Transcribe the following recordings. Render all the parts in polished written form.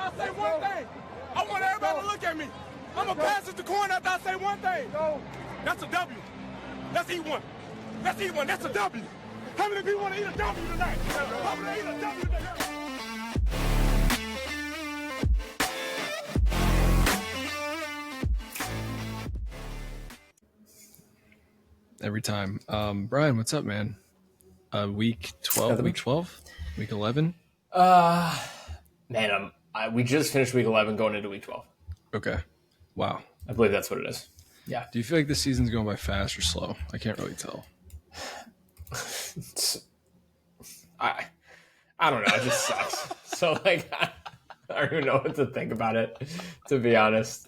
I say one thing. I want everybody to look at me. I'm going to pass it to corn after I say one thing. That's a W. Let's eat one. Let's eat one. That's a W. How many people want to eat a W tonight? How many eat a W tonight? Every time. Brian, what's up, man? Week 12, week 12, week 11? Man, we just finished week 11 going into week 12. Okay. Wow. I believe that's what it is. Yeah. Do you feel like this season's going by fast or slow? I can't really tell. I don't know. It just sucks. So, like, I don't even know what to think about it, to be honest.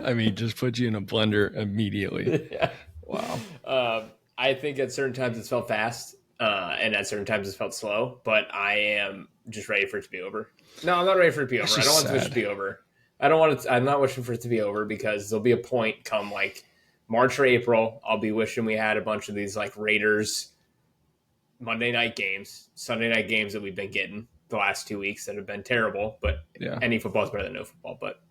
I mean, just put you in a blender immediately. Yeah. Wow. I think at certain times it's felt fast, and at certain times it's felt slow, but I am just ready for it to be over. No, I'm not ready for it to be over. I don't want it to be over. I'm not wishing for it to be over because there'll be a point come like March or April. I'll be wishing we had a bunch of these like Raiders Monday night games, Sunday night games that we've been getting the last 2 weeks that have been terrible, but any football is better than no football. But,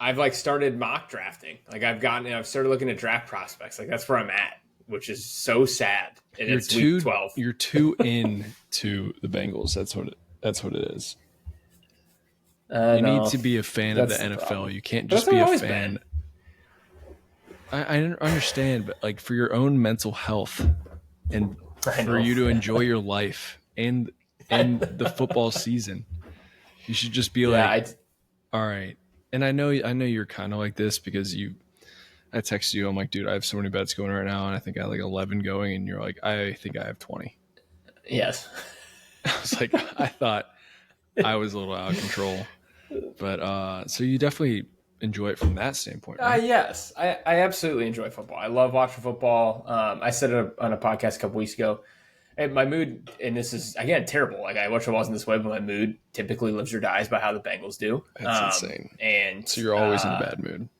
I've like started mock drafting. Like I've started looking at draft prospects. Like that's where I'm at, which is so sad. And it's week 12. You're too into the Bengals. That's what it is. You need to be a fan of the NFL. You can't just be a fan. I understand, but like for your own mental health and for you to enjoy your life and the football season, you should just be all right. And I know you're kind of like this because I texted you. I'm like, dude, I have so many bets going right now, and I think I have like 11 going, and you're like, I think I have 20. Yes. I was like, I thought I was a little out of control, but so you definitely enjoy it from that standpoint, right? Yes, I absolutely enjoy football. I love watching football. I said it on a podcast a couple weeks ago. And my mood, and this is, again, terrible. Like, I wish I wasn't this way, but my mood typically lives or dies by how the Bengals do. That's insane. And so you're always in a bad mood.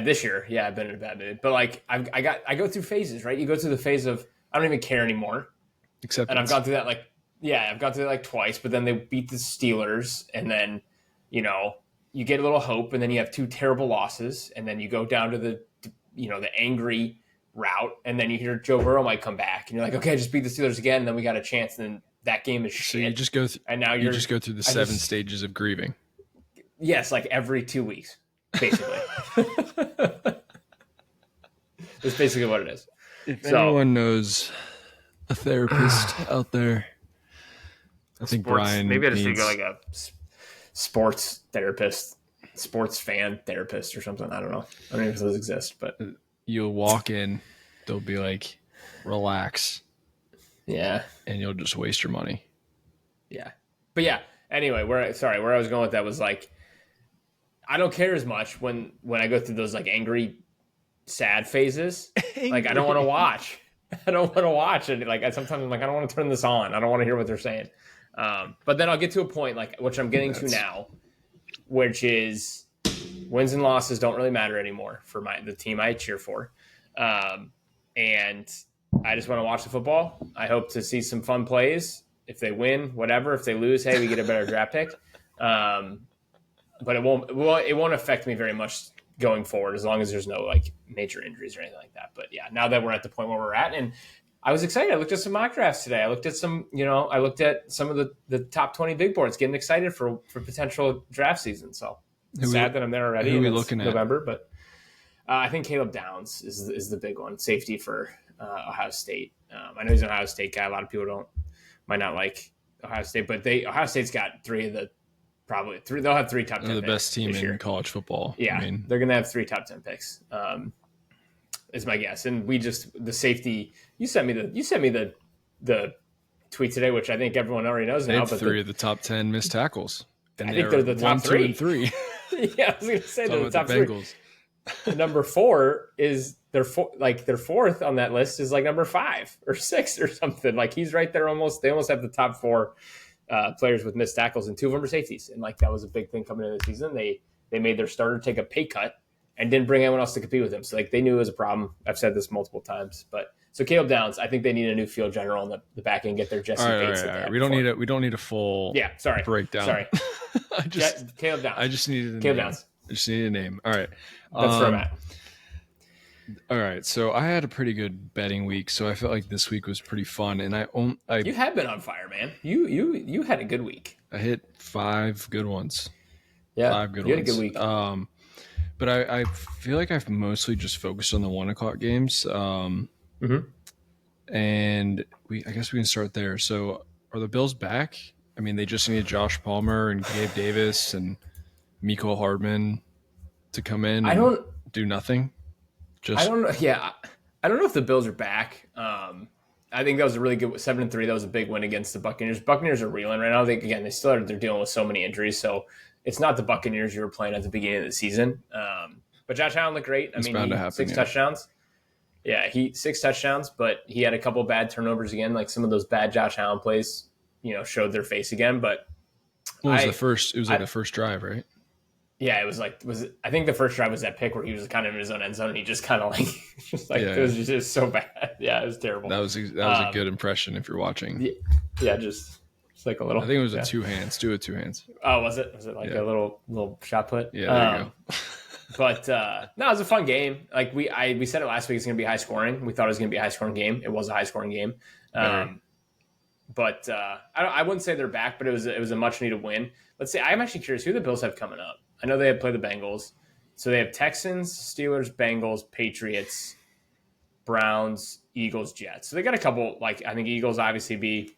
This year, yeah, I've been in a bad mood. But, like, I go through phases, right? You go through the phase of, I don't even care anymore. Acceptance. And I've gone through that, I've gone through that, like, twice. But then they beat the Steelers, and then, you get a little hope, and then you have two terrible losses, and then you go down to the angry route, and then you hear Joe Burrow might come back, and you're like, okay, just beat the Steelers again, and then we got a chance, and then that game is shit. So you just go and now you just go through the seven stages of grieving. Yes, like every 2 weeks, basically. That's basically what it is. If anyone knows a therapist out there, I think Brian maybe I just should go like a sports therapist, sports fan therapist or something. I don't know. I don't know if those exist, but you'll walk in, they'll be like, relax. Yeah. And you'll just waste your money. Yeah. But yeah, anyway, where I was going with that was like, I don't care as much when I go through those like angry, sad phases. Like I don't want to watch. And like sometimes I'm like, I don't want to turn this on. I don't want to hear what they're saying. But then I'll get to a point like which I'm getting to now, which is wins and losses don't really matter anymore for the team I cheer for. And I just want to watch the football. I hope to see some fun plays. If they win, whatever. If they lose, hey, we get a better draft pick. But it won't affect me very much going forward as long as there's no like major injuries or anything like that. But yeah, now that we're at the point where we're at, and I was excited. I looked at some mock drafts today. I looked at some of the top 20 big boards, getting excited for potential draft season. So sad that I'm there already. Who are we looking at? November, but I think Caleb Downs is the big one, safety for Ohio State. I know he's an Ohio State guy. A lot of people might not like Ohio State, but Ohio State's got probably three. They'll have 3 top 10. They're the best team in college football. Yeah, they're gonna have 3 top 10 picks. Is my guess. And the safety. You sent me the tweet today, which I think everyone already knows now. But 3 of the top 10 missed tackles. I think they're the top 3. 2, and 3. Yeah, I was going to say they're the top 3. Number 4 is their 4th on that list is like number 5 or 6 or something. Like he's right there almost. They almost have the top 4 players with missed tackles, and 2 of them are safeties. And like that was a big thing coming into the season. They made their starter take a pay cut and didn't bring anyone else to compete with him. So like they knew it was a problem. I've said this multiple times, but So Caleb Downs, I think they need a new field general on the back end, get their Jesse Bates. All right. We don't need a full breakdown. Sorry. Caleb Downs. I just needed a Caleb name. Downs. I just needed a name. All right. That's where I'm at. All right. So I had a pretty good betting week, so I felt like this week was pretty fun. And you have been on fire, man. You had a good week. I hit 5 good ones. Yeah, 5 good you ones. had a good week. But I feel like I've mostly just focused on the 1:00 games. And I guess we can start there. So are the Bills back? I mean, they just needed Josh Palmer and Gabe Davis and Mecole Hardman to come in and do nothing. I don't know. Yeah, I don't know if the Bills are back. I think that was a really good 7-3. That was a big win against the Buccaneers. Buccaneers are reeling right now. They're dealing with so many injuries. So it's not the Buccaneers you were playing at the beginning of the season. But Josh Allen looked great. I mean, 6 touchdowns. Yeah, 6 touchdowns, but he had a couple bad turnovers again. Like some of those bad Josh Allen plays, showed their face again. But it was the first drive, right? Yeah, I think the first drive was that pick where he was kind of in his own end zone and he just kind of it was just so bad. Yeah, it was terrible. That was a good impression if you're watching. Yeah, just like a little. I think it was a 2 hands. Do it 2 hands. Oh, was it? Was it like a little shot put? Yeah, there you go. But no, it was a fun game. Like we said it last week, it's going to be high scoring. We thought it was going to be a high scoring game. It was a high scoring game. But I wouldn't say they're back, but it was a much needed win. Let's see. I'm actually curious who the Bills have coming up. I know they have played the Bengals. So they have Texans, Steelers, Bengals, Patriots, Browns, Eagles, Jets. So they got a couple, I think Eagles obviously be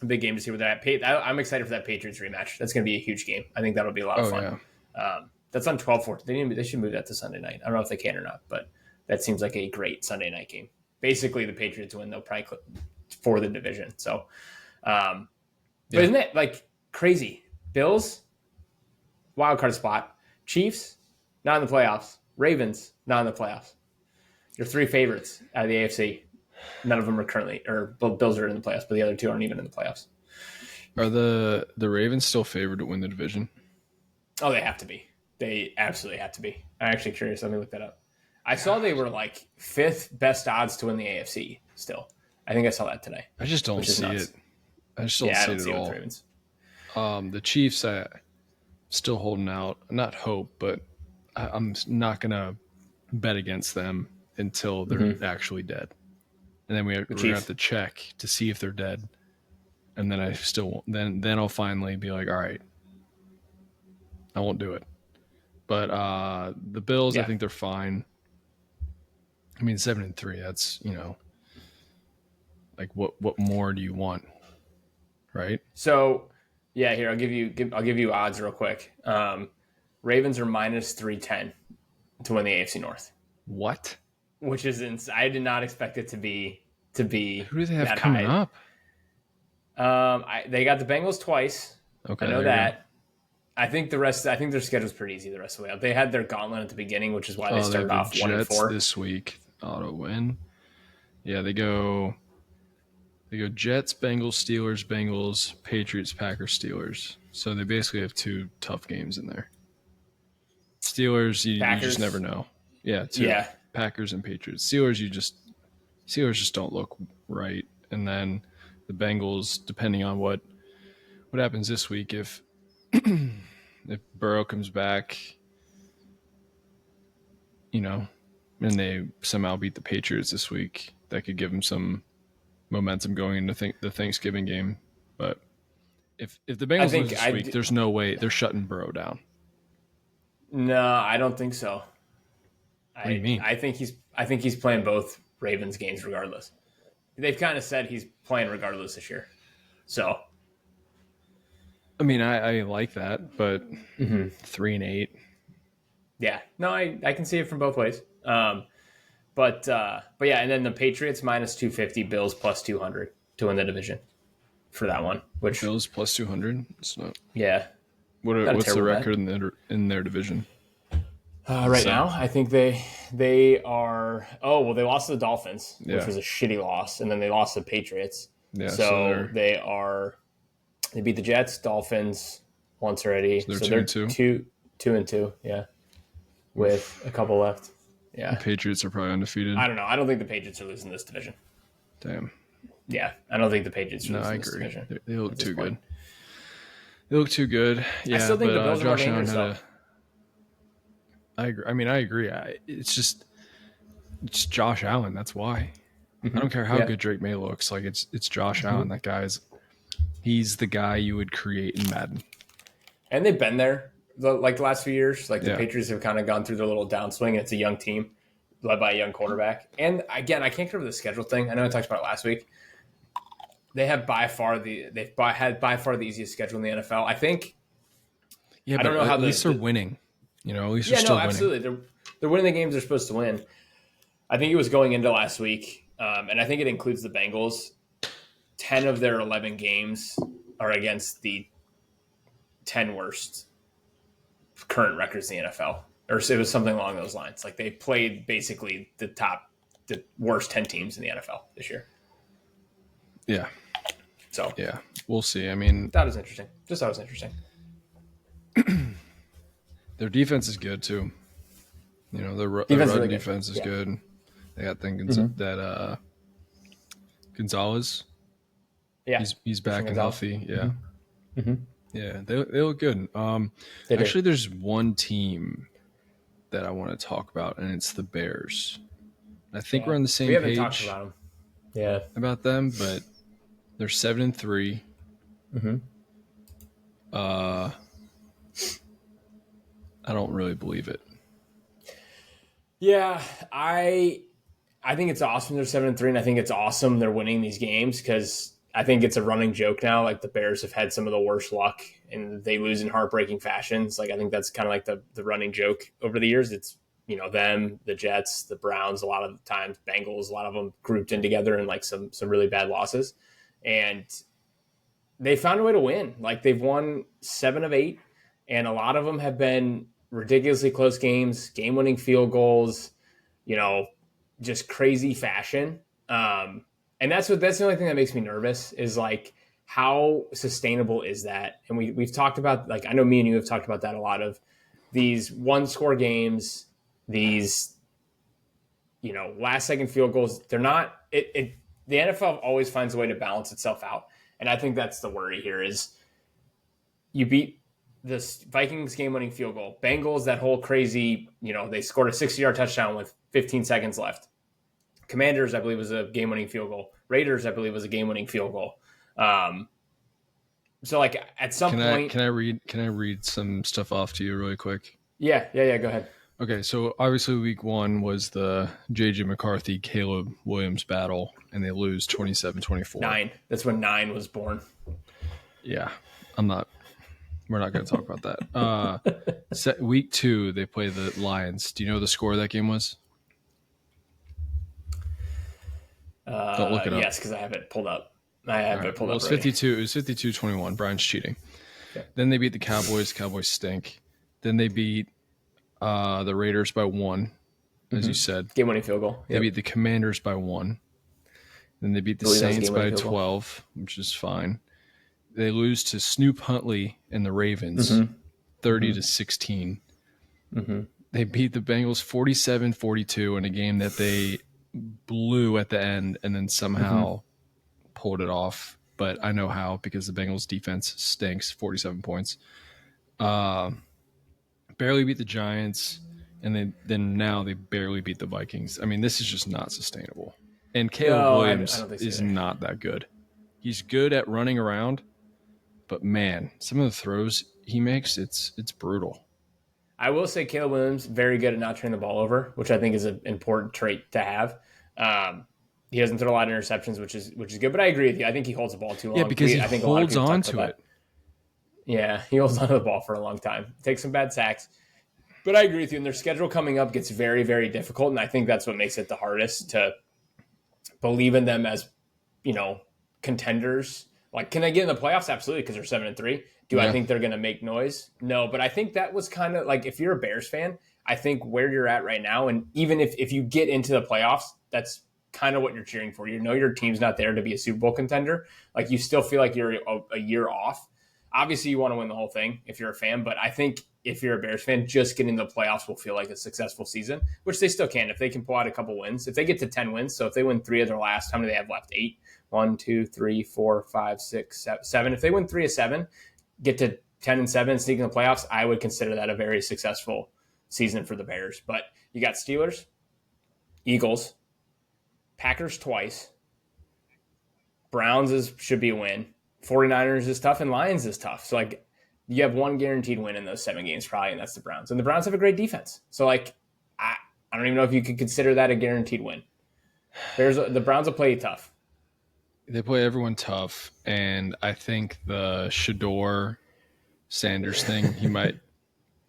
a big game to see where they're at. I'm excited for that Patriots rematch. That's going to be a huge game. I think that'll be a lot of fun. Yeah. That's on 12-4. They should move that to Sunday night. I don't know if they can or not, but that seems like a great Sunday night game. Basically, the Patriots win. They'll probably for the division. So, but isn't it crazy? Bills, wild card spot. Chiefs, not in the playoffs. Ravens, not in the playoffs. Your 3 favorites out of the AFC. None of them are currently, or both Bills are in the playoffs, but the other 2 aren't even in the playoffs. Are the Ravens still favored to win the division? Oh, they have to be. They absolutely have to be. I'm actually curious. Let me look that up. I saw they were 5th best odds to win the AFC still. I think I saw that today. I just don't see it. I just don't see it at all. The Chiefs, still holding out. Not hope, but I'm not going to bet against them until they're actually dead. And then we're going to have to check to see if they're dead. And then then I'll finally be like, all right, I won't do it. But the Bills, I think they're fine. I mean, 7-3. That's what more do you want, right? So, yeah, here I'll give you odds real quick. Ravens are -310 to win the AFC North. What? Which is I did not expect it to be. Who do they have coming up? They got the Bengals twice. Okay, I know that. I think their schedule's pretty easy the rest of the way out. They had their gauntlet at the beginning, which is why they started off 1-4 this week. Auto win. Yeah, they go Jets, Bengals, Steelers, Bengals, Patriots, Packers, Steelers. So they basically have 2 tough games in there. Steelers, you just never know. Yeah, 2. Yeah. Packers and Patriots. Steelers just don't look right. And then the Bengals, depending on what happens this week, if Burrow comes back, and they somehow beat the Patriots this week, that could give them some momentum going into the Thanksgiving game. But if the Bengals lose this week, there's no way they're shutting Burrow down. No, I don't think so. What do you mean? I think he's playing both Ravens games regardless. They've kind of said he's playing regardless this year. So, I mean, I like that, but 3-8. Yeah, no, I can see it from both ways. But yeah, and then the Patriots -250, Bills +200 to win the division for that one. Which Bills +200. It's not. Yeah. What's the record in their division? Right now, I think they are. Oh well, they lost to the Dolphins, which was a shitty loss, and then they lost to the Patriots. Yeah, so they beat the Jets, Dolphins once already. So they're 2-2. 2-2. Yeah, with a couple left. Yeah. The Patriots are probably undefeated. I don't know. I don't think the Patriots are losing this division. Damn. Yeah, I don't think the Patriots are losing I this agree. division. They look too good. They look too good. Yeah, I still think the Bills are more dangerous, though. I agree. I mean, I agree. It's Josh Allen. That's why. I don't care how good Drake May looks. Like it's Josh Allen. That he's the guy you would create in Madden. And they've been there the last few years. Like the Patriots have kind of gone through their little downswing, and it's a young team led by a young quarterback. And again, I can't cover the schedule thing. I know I talked about it last week. They have had by far the easiest schedule in the NFL. I think. Yeah, but I don't know how at least they're winning. At least they're still winning. Absolutely. They're winning the games they're supposed to win. I think it was going into last week, and I think it includes the Bengals. 10 of their 11 games are against the 10 worst current records in the NFL. Or it was something along those lines. Like they played basically the worst 10 teams in the NFL this year. Yeah. So yeah, we'll see. I mean, that was interesting. Just thought it was interesting. Their defense is good too. Their run really defense is good. They got thinking that Gonzalez. Yeah, he's back and healthy. Yeah, yeah, they look good. Actually, there's one team that I want to talk about, and it's the Bears. I think we're on the same page talked about them. Yeah, about them, but they're 7-3. I don't really believe it. Yeah, I think it's awesome they're 7-3, and I think it's awesome they're winning these games because I think it's a running joke now. Like the Bears have had some of the worst luck, and they lose in heartbreaking fashions. Like I think that's kind of like the running joke over the years. It's them, the Jets, the Browns, a lot of the times Bengals, a lot of them grouped in together in like some really bad losses, and they found a way to win. Like they've won 7 of 8, and a lot of them have been ridiculously close games, game-winning field goals, just crazy fashion. And that's the only thing that makes me nervous is like how sustainable is that? And we've talked about, like, I know me and you have talked about that a lot of these one-score games, these last second field goals. They're not the NFL always finds a way to balance itself out. And I think that's the worry here is you beat this Vikings game-winning field goal. Bengals, that whole crazy, they scored a 60-yard touchdown with 15 seconds left. Commanders, I believe, was a game-winning field goal. Raiders, I believe, was a game-winning field goal. So, like, at some point... Can I read some stuff off to you really quick? Yeah, go ahead. Okay, so obviously week 1 was the J.J. McCarthy, Caleb Williams battle, and they lose 27-24. 9. That's when 9 was born. Yeah, we're not going to talk about that. Week 2, they play the Lions. Do you know the score of that game was? Don't look it up. Yes, because I have it pulled up. It was 52. It was 52-21. Brian's cheating. Okay. Then they beat the Cowboys. The Cowboys stink. Then they beat the Raiders by 1, as you said. Game-winning field goal. They beat the Commanders by 1. Then they beat the Saints by 12, which is fine. They lose to Snoop Huntley and the Ravens, 30-16. They beat the Bengals 47-42 in a game that they blew at the end and then somehow pulled it off. But I know how, because the Bengals defense stinks, 47 points. Barely beat the Giants, and then now they barely beat the Vikings. I mean, this is just not sustainable. And Caleb Williams is not that good. He's good at running around, but man, some of the throws he makes, it's brutal. I will say Caleb Williams, very good at not turning the ball over, which I think is an important trait to have. He doesn't throw a lot of interceptions, which is good. But I agree with you. I think he holds the ball too long. Yeah, because he holds on to it. Yeah, he holds on to the ball for a long time. Takes some bad sacks. But I agree with you. And their schedule coming up gets very, very difficult. And I think that's what makes it the hardest to believe in them as, contenders. Like, can they get in the playoffs? Absolutely, because they're 7-3. Do I think they're going to make noise? No, but I think that was kind of like, if you're a Bears fan, I think where you're at right now, and even if you get into the playoffs, that's kind of what you're cheering for. Your team's not there to be a Super Bowl contender. Like, you still feel like you're a year off. obviously you want to win the whole thing if you're a fan, but I think if you're a Bears fan, just getting to the playoffs will feel like a successful season, which they still can if they can pull out a couple wins. If they get to 10 wins, so if they win 3 of their last, how many do they have left? 8? 1, 2, 3, 4, 5, 6, 7. If they win 3 of 7, get to 10-7 and sneak in the playoffs, I would consider that a very successful season for the Bears. But you got Steelers, Eagles, Packers twice, Browns should be a win, 49ers is tough, and Lions is tough. So, like, you have one guaranteed win in those 7 games probably, and that's the Browns. And the Browns have a great defense. So, like, I don't even know if you could consider that a guaranteed win. The Browns will play you tough. They play everyone tough, and I think the Shedeur Sanders thing, he might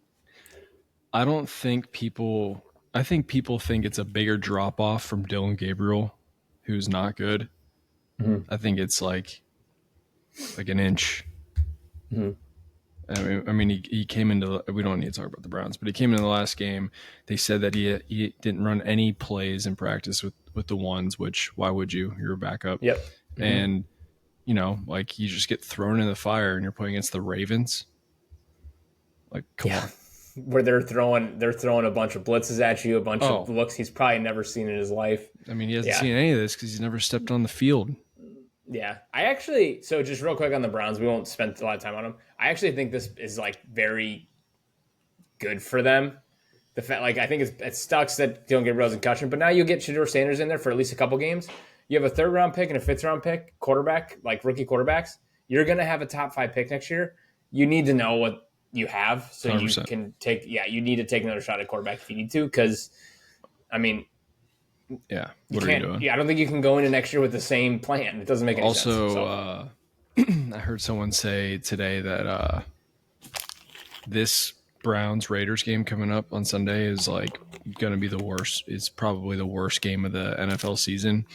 – I think people think it's a bigger drop-off from Dylan Gabriel, who's not good. Mm-hmm. I think it's like an inch. Mm-hmm. I mean, he came into – we don't need to talk about the Browns, but he came into the last game. They said that he didn't run any plays in practice with the ones, which why would you? You're a backup. Yep. Mm-hmm. And, you know, like you just get thrown in the fire and you're playing against the Ravens. Like, come on. Where they're throwing a bunch of blitzes at you, a bunch of looks he's probably never seen in his life. I mean, he hasn't seen any of this because he's never stepped on the field. Yeah. So just real quick on the Browns, we won't spend a lot of time on them. I actually think this is like very good for them. The fact, like, I think it sucks that Dylan Gabriel's in concussion, but now you get Shedeur Sanders in there for at least a couple games. You have a 3rd round pick and a 5th round pick, quarterback, like rookie quarterbacks. You're going to have a top 5 pick next year. You need to know what you have so 100%. You can take, you need to take another shot at quarterback if you need to. Cause I mean, what are you doing? Yeah. I don't think you can go into next year with the same plan. It doesn't make any sense. Also, I heard someone say today that, this Browns Raiders game coming up on Sunday is like going to be the worst. It's probably the worst game of the NFL season.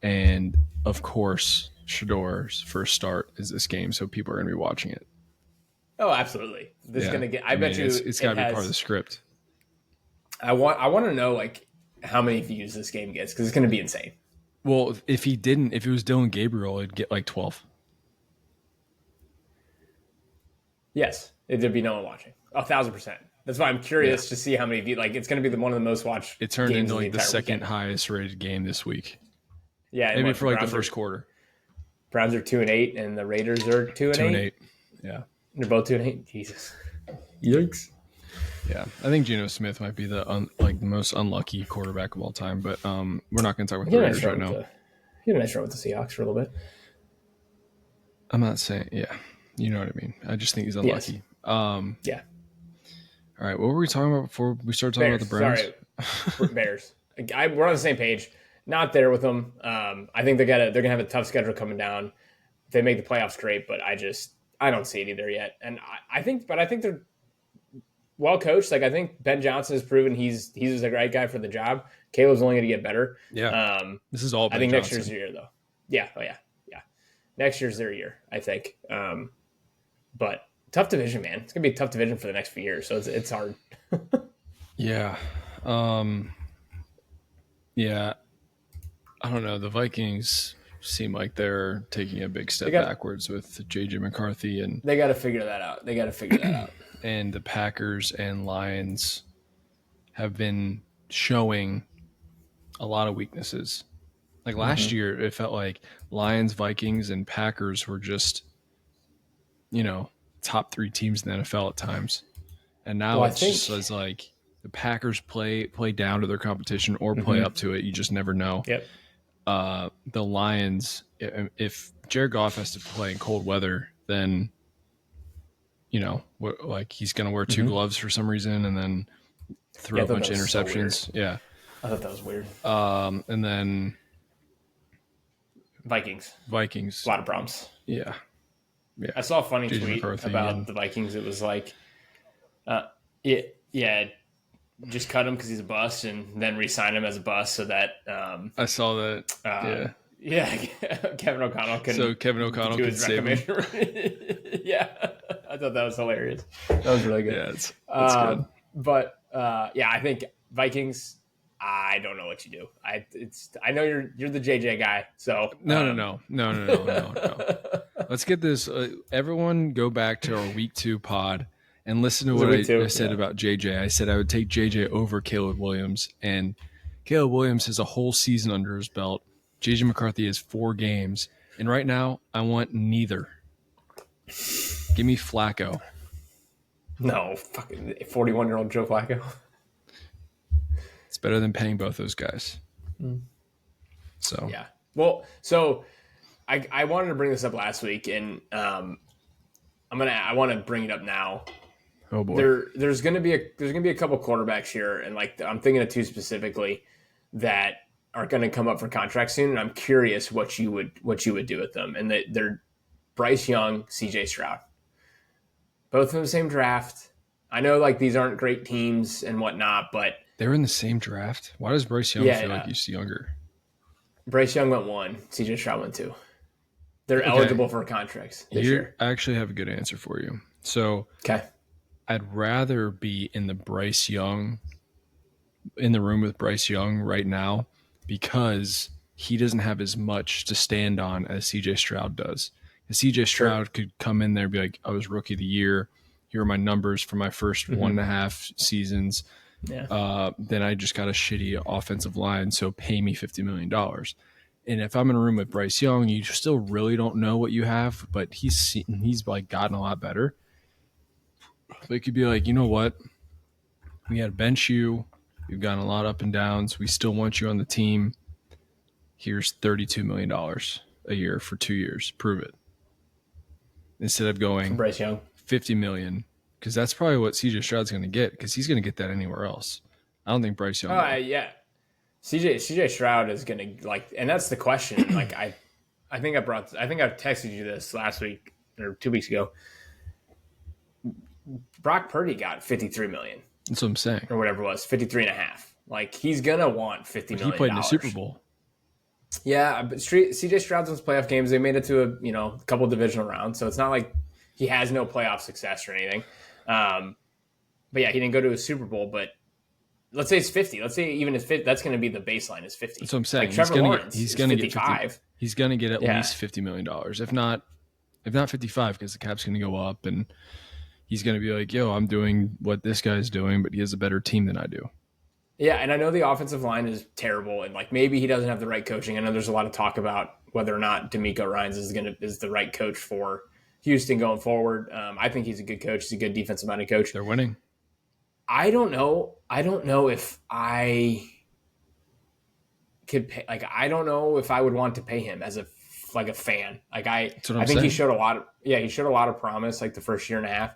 And of course, Shedeur's first start is this game. So people are going to be watching it. Oh, absolutely. This is going to get, I bet you it's got to be part of the script. I want to know like how many views this game gets because it's going to be insane. Well, if it was Dylan Gabriel, it'd get like 12. Yes, there'd be no one watching. 1,000%. That's why I'm curious to see how many views. Like, it's going to be one of the most watched. It turned into like the second highest rated game this week. Yeah, maybe for like the first quarter. Browns are 2-8, and the Raiders are 2-8. 2-8. Yeah, they're both 2-8. Jesus, yikes. Yeah, I think Geno Smith might be the most unlucky quarterback of all time, but we're not going to talk about the Raiders right now. He had a nice run with the Seahawks for a little bit. I'm not saying, you know what I mean. I just think he's unlucky. Yes. Yeah. All right, what were we talking about before we started talking about the Browns? Sorry, Bears. We're on the same page. Not there with them. I think they're gonna have a tough schedule coming down. If they make the playoffs, great, but I don't see it either yet. And I think they're well coached. Like, I think Ben Johnson has proven he's the right guy for the job. Caleb's only going to get better. Yeah. This is all Ben I think Johnson. Next year's their year, though. Yeah. Oh, yeah. Next year's their year, I think. But tough division, man. It's going to be a tough division for the next few years, so it's hard. Yeah. Yeah. I don't know. The Vikings seem like they're taking a big step backwards with J.J. McCarthy. And they got to figure that out. And the Packers and Lions have been showing a lot of weaknesses. Like last year, it felt like Lions, Vikings, and Packers were just, top 3 teams in the NFL at times. And now just like the Packers play down to their competition or play up to it. You just never know. Yep. The Lions, if Jared Goff has to play in cold weather, then, like he's going to wear 2 gloves for some reason and then throw a bunch of interceptions. So I thought that was weird. And then Vikings. A lot of problems. Yeah. I saw a funny J.J. tweet McCarthy about the Vikings. It was like, just cut him because he's a bust and then re-sign him as a bust so that I saw that. Kevin O'Connell couldn't. So Kevin O'Connell could save him. Yeah, I thought that was hilarious. That was really good. Yeah, it's good. But I think Vikings. I don't know what you do. I know you're the JJ guy. So no. Let's get this. Everyone go back to our week 2 pod and listen to what I said about JJ. I said I would take JJ over Caleb Williams, and Caleb Williams has a whole season under his belt. JJ McCarthy has 4 games, and right now I want neither. Give me Flacco. No, fucking 41-year-old Joe Flacco. It's better than paying both those guys. So yeah. Well, so I wanted to bring this up last week, and I want to bring it up now. Oh boy. There's gonna be a couple quarterbacks here, and like I'm thinking of 2 specifically that are going to come up for contract soon, and I'm curious what you would do with them. And they're Bryce Young, CJ Stroud, both in the same draft. I know like these aren't great teams and whatnot, but they're in the same draft. Why does Bryce Young feel like he's younger? Bryce Young went 1, CJ Stroud went 2. They're eligible for contracts this year. I actually have a good answer for you. So I'd rather be in the room with Bryce Young right now, because he doesn't have as much to stand on as CJ Stroud does. And CJ Stroud could come in there and be like, I was rookie of the year. Here are my numbers for my first 1.5 seasons. Yeah. Then I just got a shitty offensive line, so pay me $50 million. And if I'm in a room with Bryce Young, you still really don't know what you have, but he's like gotten a lot better. But it could be like, you know what? We had to bench you. We've gotten a lot up and downs. We still want you on the team. Here's $32 million a year for 2 years. Prove it. Instead of going Bryce Young $50 million, because that's probably what CJ Stroud's going to get, because he's going to get that anywhere else. I don't think Bryce Young. Yeah. CJ Stroud is going to and that's the question. Like I think I texted you this last week or 2 weeks ago. Brock Purdy got $53 million. That's what I'm saying. Or whatever it was, 53.5. Like he's going to want $50 million. He played in the Super Bowl. Yeah, but CJ Stroud's in playoff games. They made it to a couple divisional rounds, so it's not like he has no playoff success or anything. But yeah, he didn't go to a Super Bowl. But let's say it's 50. Let's say even if that's going to be the baseline is 50. That's what I'm saying. Like Trevor Lawrence, he's going to get 55. He's going to get at least $50 million, if not 55, because the cap's going to go up, and he's going to be like, "Yo, I'm doing what this guy's doing, but he has a better team than I do." Yeah, and I know the offensive line is terrible, and like maybe he doesn't have the right coaching. I know there's a lot of talk about whether or not DeMeco Ryans is the right coach for Houston going forward. I think he's a good coach. He's a good defensive-minded coach. They're winning. I don't know if I could pay. Like, I don't know if I would want to pay him as a fan. Like I think he showed a lot of promise like the first year and a half.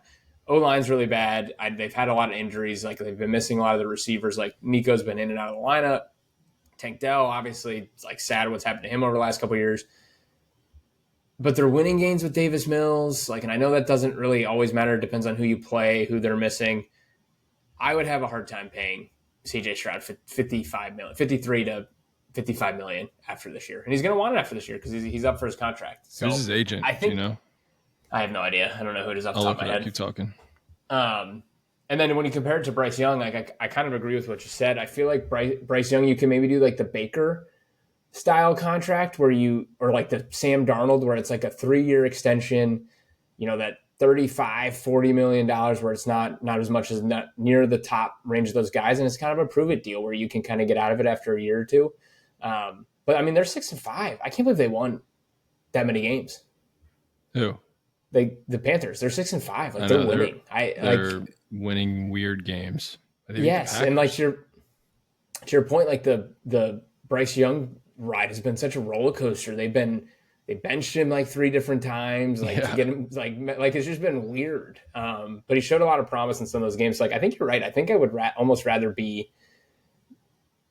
O-line's really bad. They've had a lot of injuries. Like they've been missing a lot of the receivers. Like Nico's been in and out of the lineup. Tank Dell, obviously, it's like sad what's happened to him over the last couple of years. But they're winning games with Davis Mills. Like, and I know that doesn't really always matter. It depends on who you play, who they're missing. I would have a hard time paying CJ Stroud $53 to $55 million after this year, and he's going to want it after this year because he's up for his contract. So who's his agent? I think. I have no idea. I don't know who it is off the top of my head. Keep talking. And then when you compare it to Bryce Young, like I kind of agree with what you said. I feel like Bryce Young, you can maybe do like the Baker style contract or like the Sam Darnold, where it's like a 3-year extension, that $35-40 million where it's not as much as not near the top range of those guys. And it's kind of a prove it deal where you can kind of get out of it after a year or two. But I mean, they're 6-5. I can't believe they won that many games. Who? The Panthers, they're 6-5. Like they're winning. They're winning weird games. Yes, and like to your point, like the Bryce Young ride has been such a roller coaster. They benched him like 3 different times, like to get him like it's just been weird. But he showed a lot of promise in some of those games. Like I think you're right. I think I would almost rather be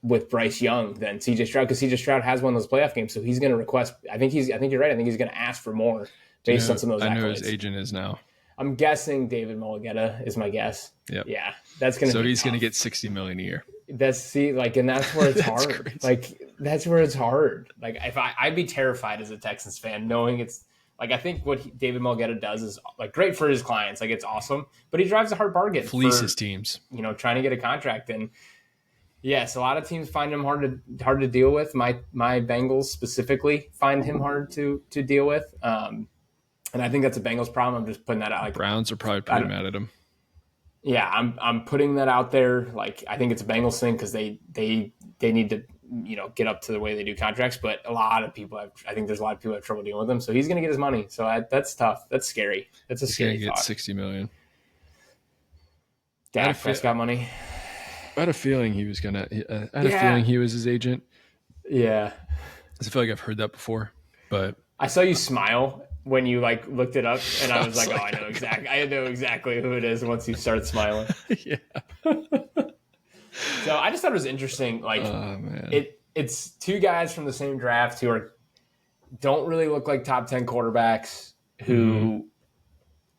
with Bryce Young than CJ Stroud, because CJ Stroud has won those playoff games, so he's going to request. I think you're right. I think he's going to ask for more. Based on some of those accolades. I know his agent is now. I'm guessing David Mulligetta is my guess. Yep. Yeah, that's gonna. So he's gonna get $60 million a year. And that's where it's hard. Crazy. Like that's where it's hard. Like if I'd be terrified as a Texans fan, knowing it's like I think what David Mulligetta does is like great for his clients. Like it's awesome, but he drives a hard bargain. Fleeces teams. Trying to get a contract, and yes, a lot of teams find him hard to deal with. My Bengals specifically find him hard to deal with. And I think that's a Bengals problem. I'm just putting that out. Like, Browns are probably pretty mad at him. Yeah, I'm putting that out there. Like, I think it's a Bengals thing because they need to, get up to the way they do contracts. But a lot of people I think there's a lot of people that have trouble dealing with them. So he's going to get his money. So that's tough. That's scary. That's a scary thought. He's going to get $60 million. Dak Prescott money. I had a feeling he was gonna. I had a feeling he was his agent. Yeah, I feel like I've heard that before, but I saw you smile when you looked it up, and I was like, "Oh, I know exactly. I know exactly who it is." Once you started smiling, yeah. So I just thought it was interesting. Like, it's two guys from the same draft who don't really look like top 10 quarterbacks who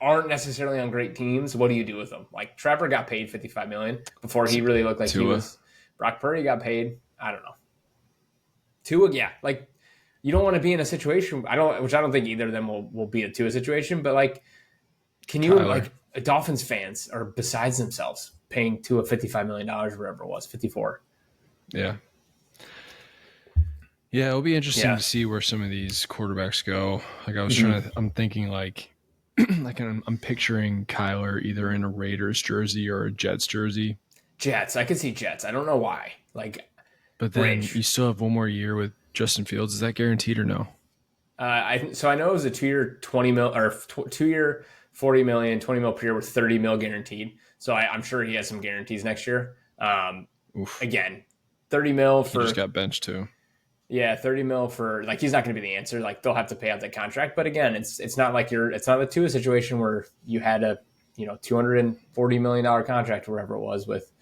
aren't necessarily on great teams. What do you do with them? Like, Trevor got paid $55 million before he really looked like he was. Brock Purdy got paid. I don't know. Tua, yeah. Like, you don't want to be in a situation. Which I don't think either of them will be a Tua situation. But like, can you Dolphins fans are besides themselves paying Tua $55 million or whatever it was, 54. Yeah. Yeah, it'll be interesting to see where some of these quarterbacks go. Like, I was I'm thinking like I'm picturing Kyler either in a Raiders jersey or a Jets jersey. Jets. I could see Jets. I don't know why. But then you still have one more year with Justin Fields. Is that guaranteed or no? So I know it was a 2-year $20 million or 2-year $40 million, $20 million per year with $30 million guaranteed. So I'm sure he has some guarantees next year. Again, $30 million for. He just got benched too. Yeah, $30 million for he's not going to be the answer. Like, they'll have to pay out that contract. But again, it's not like it's not a Tua situation where you had a $240 million contract or whatever it was with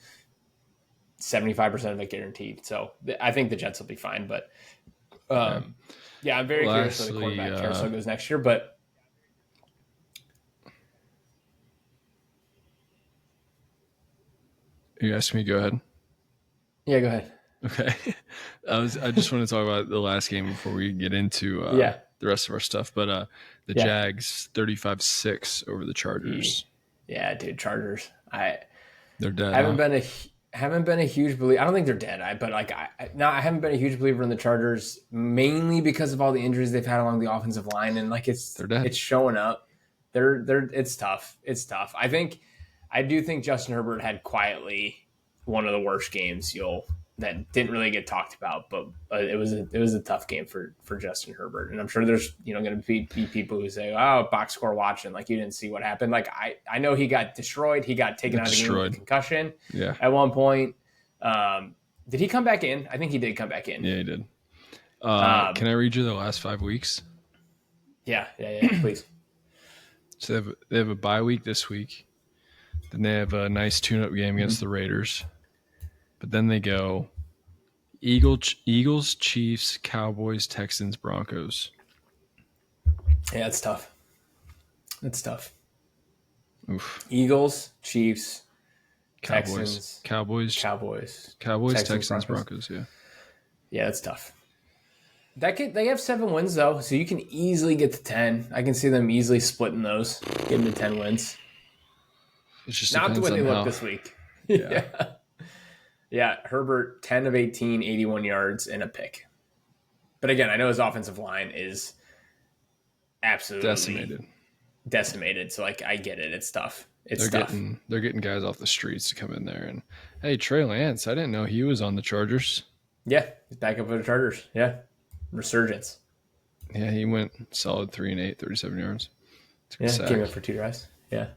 75% of it guaranteed. So I think the Jets will be fine. But I'm very curious where the quarterback carousel goes next year. But you asked me to go ahead. Yeah, go ahead. Okay. I just want to talk about the last game before we get into the rest of our stuff. But the Jags 35-6 over the Chargers. Yeah, dude, Chargers. They're dead. I haven't been a huge believer. I don't think they're dead. I haven't been a huge believer in the Chargers, mainly because of all the injuries they've had along the offensive line, and they're dead. It's showing up. It's tough. It's tough. I do think Justin Herbert had quietly one of the worst games that didn't really get talked about, but it was a tough game for Justin Herbert. And I'm sure there's, going to be people who say, "Oh, box score watching, like you didn't see what happened." Like, I know he got destroyed. He got taken out of the game with a concussion at one point. Did he come back in? I think he did come back in. Yeah, he did. Can I read you the last 5 weeks? Yeah, please. So they have a bye week this week. Then they have a nice tune-up game against the Raiders. But then they go Eagles, Chiefs, Cowboys, Texans, Broncos. Yeah, that's tough. Oof. Eagles, Chiefs, Cowboys, Texans, Texans, Broncos. Yeah, that's tough. They have 7 wins though, so you can easily get to 10. I can see them easily splitting those, getting to 10 wins. It just not the way they look this week. Yeah. Yeah, Herbert, 10 of 18, 81 yards, and a pick. But again, I know his offensive line is absolutely decimated. So, I get it. It's tough. They're getting guys off the streets to come in there. And, hey, Trey Lance, I didn't know he was on the Chargers. Yeah, he's back up with the Chargers. Yeah, resurgence. Yeah, he went solid 3 and 8, 37 yards. Came in for 2 drives. Yeah.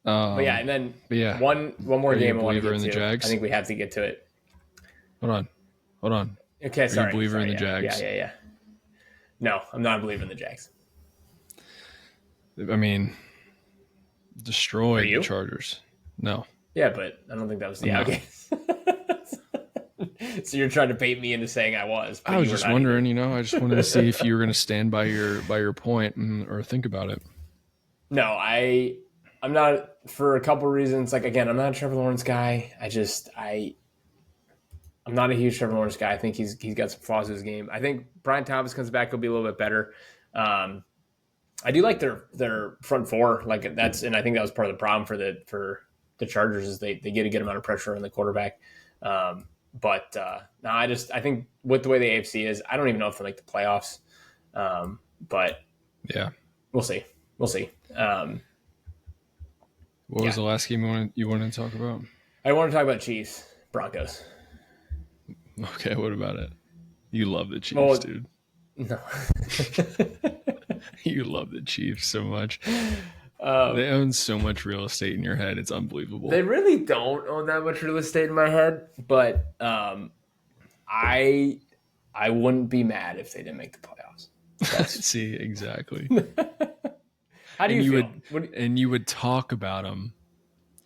And then one more game I want to get to. Jags? I think we have to get to it. Hold on. Okay, sorry. Are you a believer in the Jags? Yeah. No, I'm not a believer in the Jags. I mean, destroy the Chargers. No. Yeah, but I don't think that was the okay. So you're trying to bait me into saying I was. I was just wondering, I just wanted to see if you were going to stand by your point or think about it. No, I'm not, for a couple of reasons. Again, I'm not a Trevor Lawrence guy. I'm not a huge Trevor Lawrence guy. I think he's got some flaws in his game. I think Brian Thomas comes back, he'll be a little bit better. I do like their front four. And I think that was part of the problem for the Chargers is they get a good amount of pressure on the quarterback. I think with the way the AFC is, I don't even know if they make the playoffs. But Yeah. We'll see. What was the last game you wanted to talk about? I want to talk about Chiefs, Broncos. Okay, what about it? You love the Chiefs, dude. No. You love the Chiefs so much. They own so much real estate in your head. It's unbelievable. They really don't own that much real estate in my head, but I wouldn't be mad if they didn't make the playoffs. See, exactly. How do you feel? And you would talk about them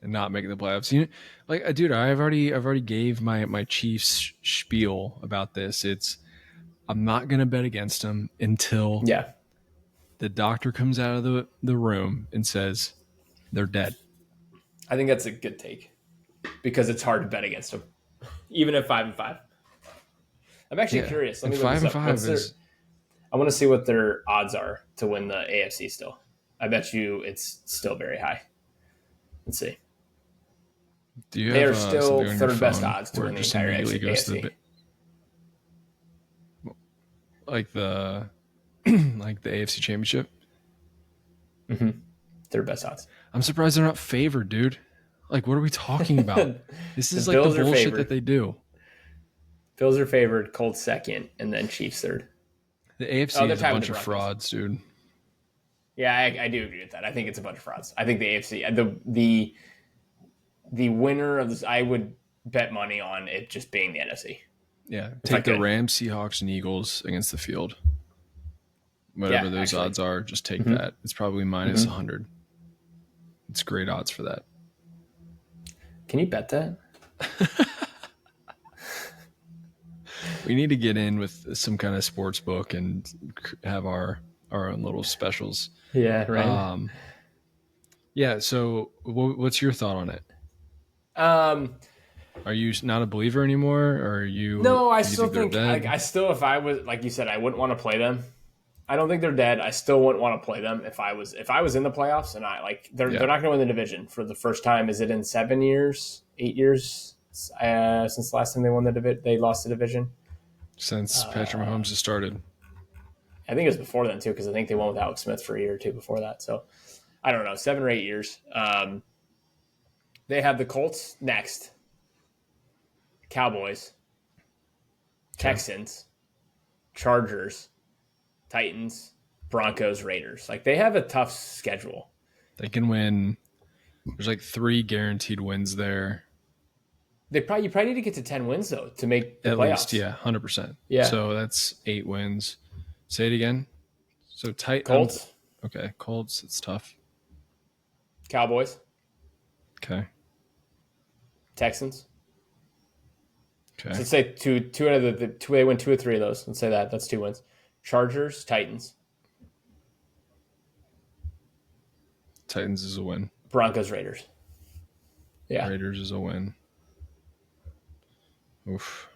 and not making the playoffs. You know, like, dude, I've already gave my Chiefs spiel about this. I'm not gonna bet against them until the doctor comes out of the room and says they're dead. I think that's a good take because it's hard to bet against them, even at 5-5. I'm actually curious. Let me look this up. 5-5 I want to see what their odds are to win the AFC still. I bet you it's still very high. Let's see. They are still third best odds to win the entire AFC. Like the AFC Championship? Mm-hmm. Third best odds. I'm surprised they're not favored, dude. Like, what are we talking about? This is like the bullshit that they do. Bills are favored, Colts second, and then Chiefs third. The AFC is a bunch of frauds, dude. Yeah, I do agree with that. I think it's a bunch of frauds. I think the AFC, the winner of this, I would bet money on it just being the NFC. Yeah, take the Rams, Seahawks, and Eagles against the field. Whatever those odds are, just take that. It's probably minus 100. It's great odds for that. Can you bet that? We need to get in with some kind of sports book and have our own little specials. Yeah, right. Yeah. So, what's your thought on it? Are you not a believer anymore? Or are you? No, I still think. If I was, like you said, I wouldn't want to play them. I don't think they're dead. I still wouldn't want to play them if I was in the playoffs and they're not going to win the division for the first time. Is it in 7 years, 8 years since the last time they won the division? They lost the division since Patrick Mahomes has started. I think it was before then too, because I think they won with Alex Smith for a year or two before that. So I don't know, 7 or 8 years. They have the Colts next, Cowboys, Texans, Chargers, Titans, Broncos, Raiders. Like, they have a tough schedule. They can win. There's like 3 guaranteed wins there. You probably need to get to 10 wins though to make the at playoffs. Least, yeah, 100%. Yeah. So that's 8 wins. Say it again. So Colts. Okay, Colts. It's tough. Cowboys. Okay. Texans. Okay. So let's say two out of the two. They win 2 or 3 of those. Let's say that's 2 wins. Chargers, Titans. Titans is a win. Broncos, Raiders. Yeah. Raiders is a win. Oof.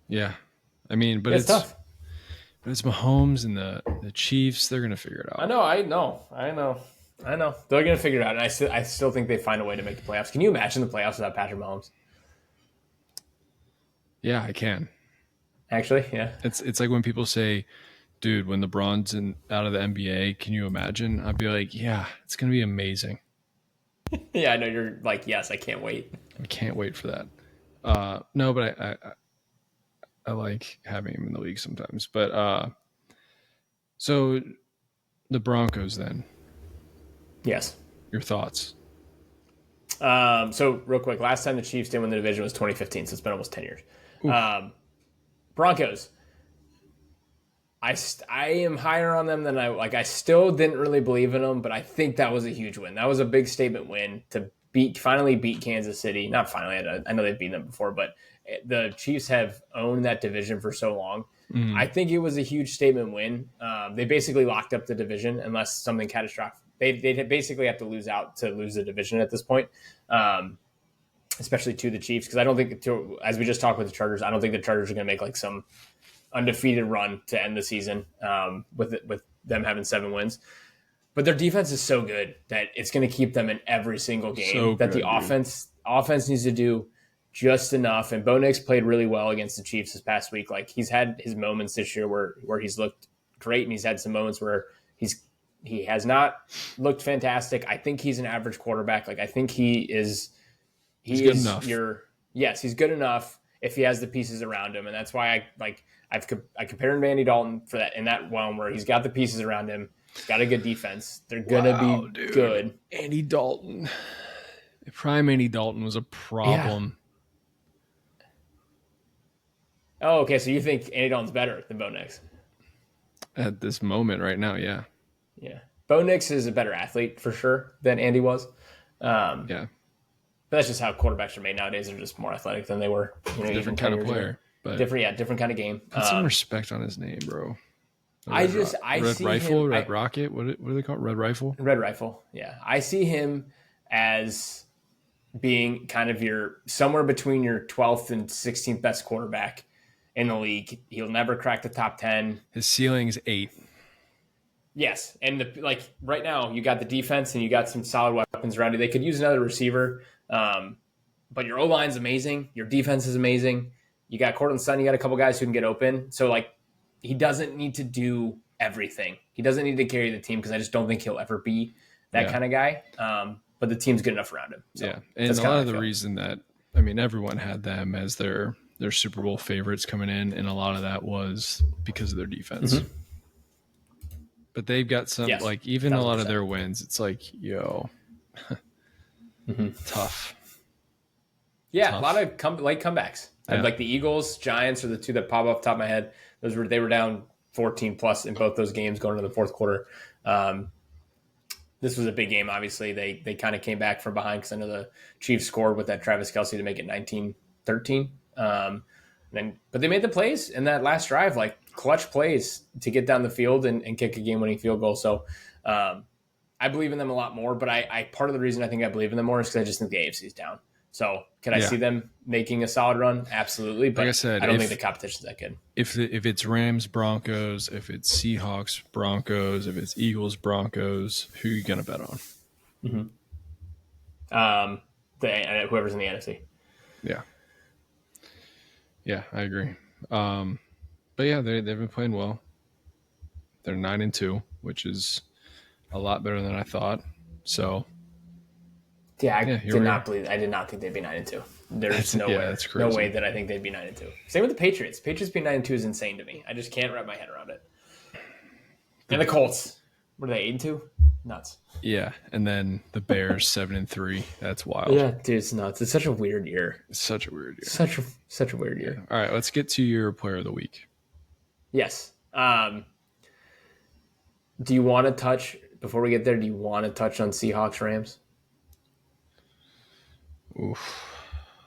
Yeah. I mean, but it's tough. But it's Mahomes and the Chiefs. They're going to figure it out. I know. They're going to figure it out. And I still think they find a way to make the playoffs. Can you imagine the playoffs without Patrick Mahomes? Yeah, I can. Actually, yeah. It's like when people say, dude, when LeBron's out of the NBA, can you imagine? I'd be like, yeah, it's going to be amazing. Yeah, I know. You're like, yes, I can't wait. I can't wait for that. No, but I like having him in the league sometimes. But so the Broncos then. Yes. Your thoughts? So real quick, last time the Chiefs didn't win the division was 2015, so it's been almost 10 years. Broncos. I am higher on them than I still didn't really believe in them, but I think that was a huge win. That was a big statement win to finally beat Kansas City. Not finally, I know they've beaten them before, but the Chiefs have owned that division for so long. I think it was a huge statement win. They basically locked up the division unless something catastrophic. They basically have to lose out to lose the division at this point, especially to the Chiefs, because I don't think, as we just talked with the Chargers, I don't think the Chargers are going to make like some undefeated run to end the season with them having 7 wins. But their defense is so good that it's going to keep them in every single game. The offense needs to do just enough. And Bo Nix played really well against the Chiefs this past week. Like, he's had his moments this year where he's looked great, and he's had some moments where he's He has not looked fantastic. I think he's an average quarterback. Like I think he's good enough. He's good enough if he has the pieces around him, and that's why I compared him to Andy Dalton for that in that realm where he's got the pieces around him, got a good defense. They're gonna be good. Andy Dalton, prime Andy Dalton was a problem. Yeah. Oh, okay. So you think Andy Dalton's better than Bo Nix at this moment right now? Yeah. Yeah. Bo Nix is a better athlete for sure than Andy was. Yeah. But that's just how quarterbacks are made nowadays. They're just more athletic than they were. Different kind of player. But different kind of game. Put some respect on his name, bro. Red Rifle, Red Rocket. What do they call it? Red Rifle? Red Rifle, yeah. I see him as being kind of somewhere between your 12th and 16th best quarterback in the league. He'll never crack the top 10. His ceiling is 8. Yes, and right now you got the defense and you got some solid weapons around you. They could use another receiver, but your O-line's amazing. Your defense is amazing. You got Cortland Sutton. You got a couple guys who can get open. So he doesn't need to do everything. He doesn't need to carry the team because I just don't think he'll ever be that kind of guy. But the team's good enough around him. So yeah, and a lot of the reason that everyone had them as their Super Bowl favorites coming in, and a lot of that was because of their defense. Mm-hmm. But they've got some, even 100%. A lot of their wins, it's tough. Yeah, tough. A lot of comebacks. Yeah. Like the Eagles, Giants are the two that pop off the top of my head. They were down 14 plus in both those games going into the fourth quarter. This was a big game, obviously. They kind of came back from behind because I know the Chiefs scored with that Travis Kelce to make it 19-13. But they made the plays in that last drive, clutch plays to get down the field and kick a game-winning field goal. So I believe in them a lot more, but I part of the reason I think I believe in them more is because I just think the AFC is down. So can I see them making a solid run? Absolutely. But like I said, I don't think the competition's that good. If it's Rams, Broncos, if it's Seahawks, Broncos, if it's Eagles, Broncos, who are you going to bet on? Mm-hmm. Whoever's in the NFC. Yeah. Yeah, I agree. But yeah, they've been playing well. They're 9-2, which is a lot better than I thought. So I did not think they'd be 9-2. There's no way. That's crazy. No way that I think they'd be 9-2. Same with the Patriots. Patriots being 9-2 is insane to me. I just can't wrap my head around it. And the Colts, were they 8-2? Nuts. Yeah, and then the Bears 7-3. That's wild. Yeah, dude, it's nuts. It's such a weird year. Such a weird year. Such a weird year. All right, let's get to your player of the week. Yes. Do you want to touch before we get there? Do you want to touch on Seahawks Rams? Oof.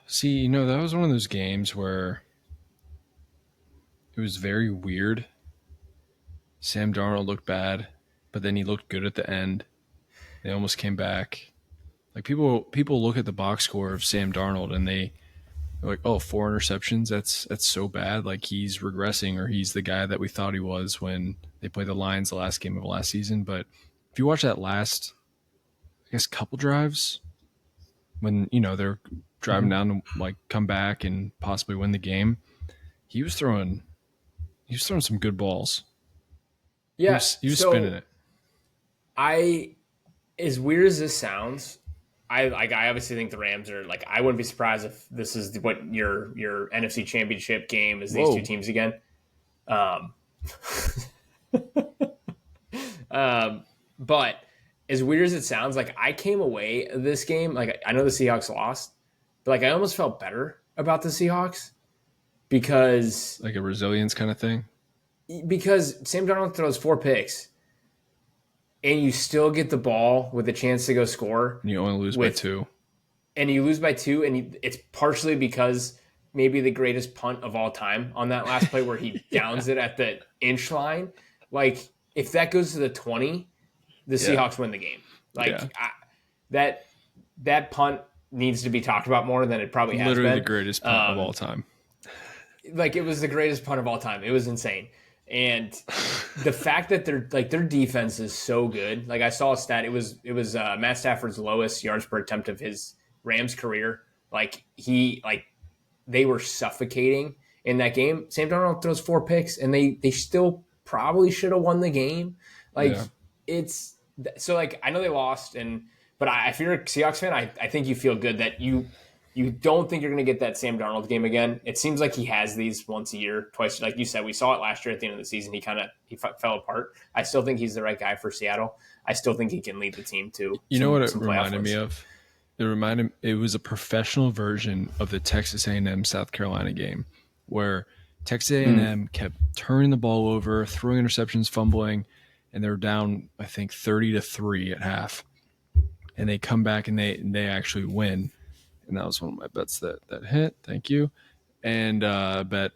See, that was one of those games where it was very weird. Sam Darnold looked bad, but then he looked good at the end. They almost came back. People look at the box score of Sam Darnold and they're like, oh, 4 interceptions. That's so bad. He's regressing, or he's the guy that we thought he was when they played the Lions the last game of last season. But if you watch that last, couple drives, when they're driving down to come back and possibly win the game, he was throwing some good balls. Yeah, he was spinning it. As weird as this sounds, I obviously think the Rams are I wouldn't be surprised if this is what your NFC Championship game is. These two teams again. But as weird as it sounds, I came away this game I know the Seahawks lost, but I almost felt better about the Seahawks because a resilience kind of thing. Because Sam Darnold throws 4 picks. And you still get the ball with a chance to go score. And you only lose by 2. And you lose by 2, and it's partially because maybe the greatest punt of all time on that last play where he downs it at the inch line. If that goes to the 20, the Seahawks win the game. That punt needs to be talked about more than it probably has been. Literally the greatest punt of all time. It was the greatest punt of all time. It was insane. And the fact that their defense is so good, I saw a stat. It was Matt Stafford's lowest yards per attempt of his Rams career. They were suffocating in that game. Sam Darnold throws 4 picks, and they still probably should have won the game. It it's so like I know they lost, but if you're a Seahawks fan, I think you feel good that you don't think you're going to get that Sam Darnold game again. It seems like he has these once a year, twice. Like you said, we saw it last year at the end of the season. He fell apart. I still think he's the right guy for Seattle. I still think he can lead the team too. You know what it reminded me of? It was a professional version of the Texas A&M South Carolina game where Texas A&M kept turning the ball over, throwing interceptions, fumbling, and they were down, I think, 30-3 at half. And they come back and they actually win. And that was one of my bets that hit. Thank you. And I bet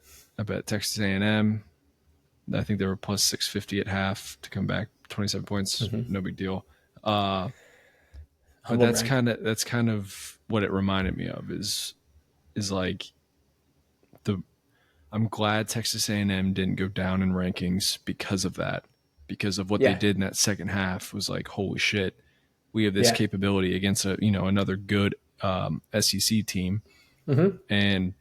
Texas A&M. I think they were plus 650 at half to come back 27 points. Mm-hmm. No big deal. But that's kind of what it reminded me of is like I'm glad Texas A&M didn't go down in rankings because of that, because of what they did in that second half was like, holy shit, we have this capability against another good SEC team. Mm-hmm. And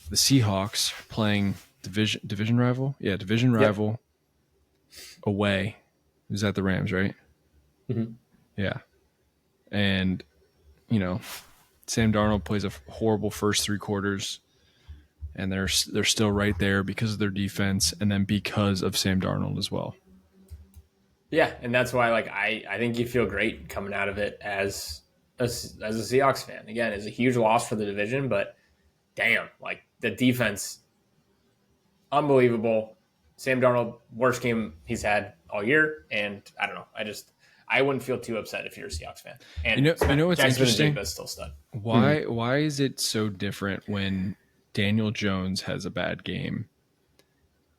the Seahawks playing division rival. Yeah. Division rival away. Is that the Rams, right? Mm-hmm. Yeah. And, Sam Darnold plays a horrible first 3 quarters, and they're still right there because of their defense and then because of Sam Darnold as well. Yeah, and that's why I think you feel great coming out of it as a Seahawks fan. Again, it's a huge loss for the division, but damn, the defense, unbelievable. Sam Darnold, worst game he's had all year, and I don't know. I wouldn't feel too upset if you're a Seahawks fan. And you know what's interesting? Still stud. Why is it so different when Daniel Jones has a bad game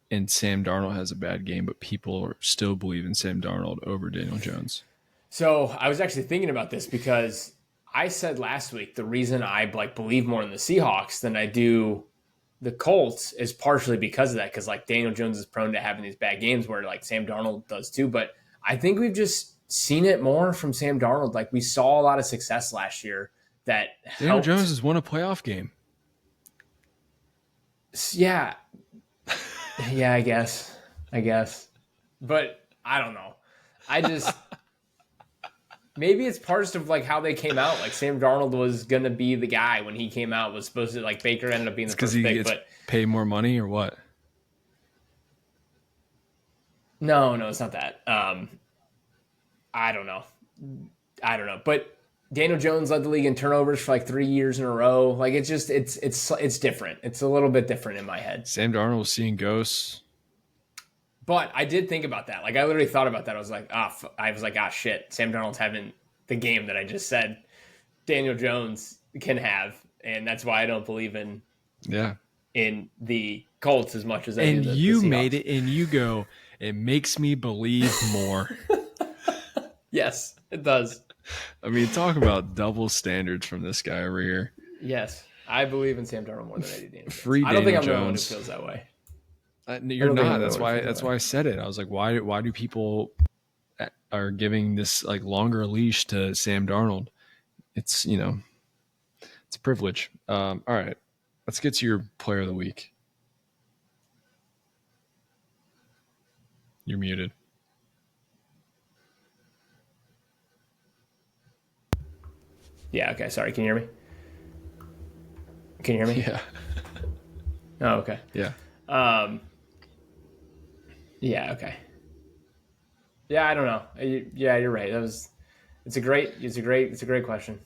and Sam Darnold has a bad game, but people still believe in Sam Darnold over Daniel Jones? So I was actually thinking about this because I said last week the reason I believe more in the Seahawks than I do the Colts is partially because of that, because Daniel Jones is prone to having these bad games where Sam Darnold does too. But I think we've just seen it more from Sam Darnold. We saw a lot of success last year that Daniel Jones has won a playoff game. Yeah. Yeah, I guess. But I don't know. Maybe it's part of how they came out. Sam Darnold was going to be the guy when he came out, was supposed to Baker ended up being the first pick. Because he gets paid more money or what? No, it's not that. I don't know. But Daniel Jones led the league in turnovers for 3 years in a row. It's different. It's a little bit different in my head. Sam Darnold was seeing ghosts. But I did think about that. I literally thought about that. I was shit. Sam Darnold's having the game that I just said Daniel Jones can have, and that's why I don't believe in the Colts as much as I do the you Seahawks. Made it, and you go, it makes me believe more. Yes, it does. I mean, talk about double standards from this guy over here. Yes, I believe in Sam Darnold more than I do Daniel Jones. Free I don't think I'm Jones. the one who feels that way. You're not. That's why I said it. I was like, why do people are giving this longer leash to Sam Darnold? It's it's a privilege. All right, let's get to your player of the week. You're muted. Yeah. Okay. Sorry. Can you hear me? Can you hear me? Yeah. Oh. Okay. Yeah. Yeah. Okay. Yeah. I don't know. Yeah, you're right. It's a great question.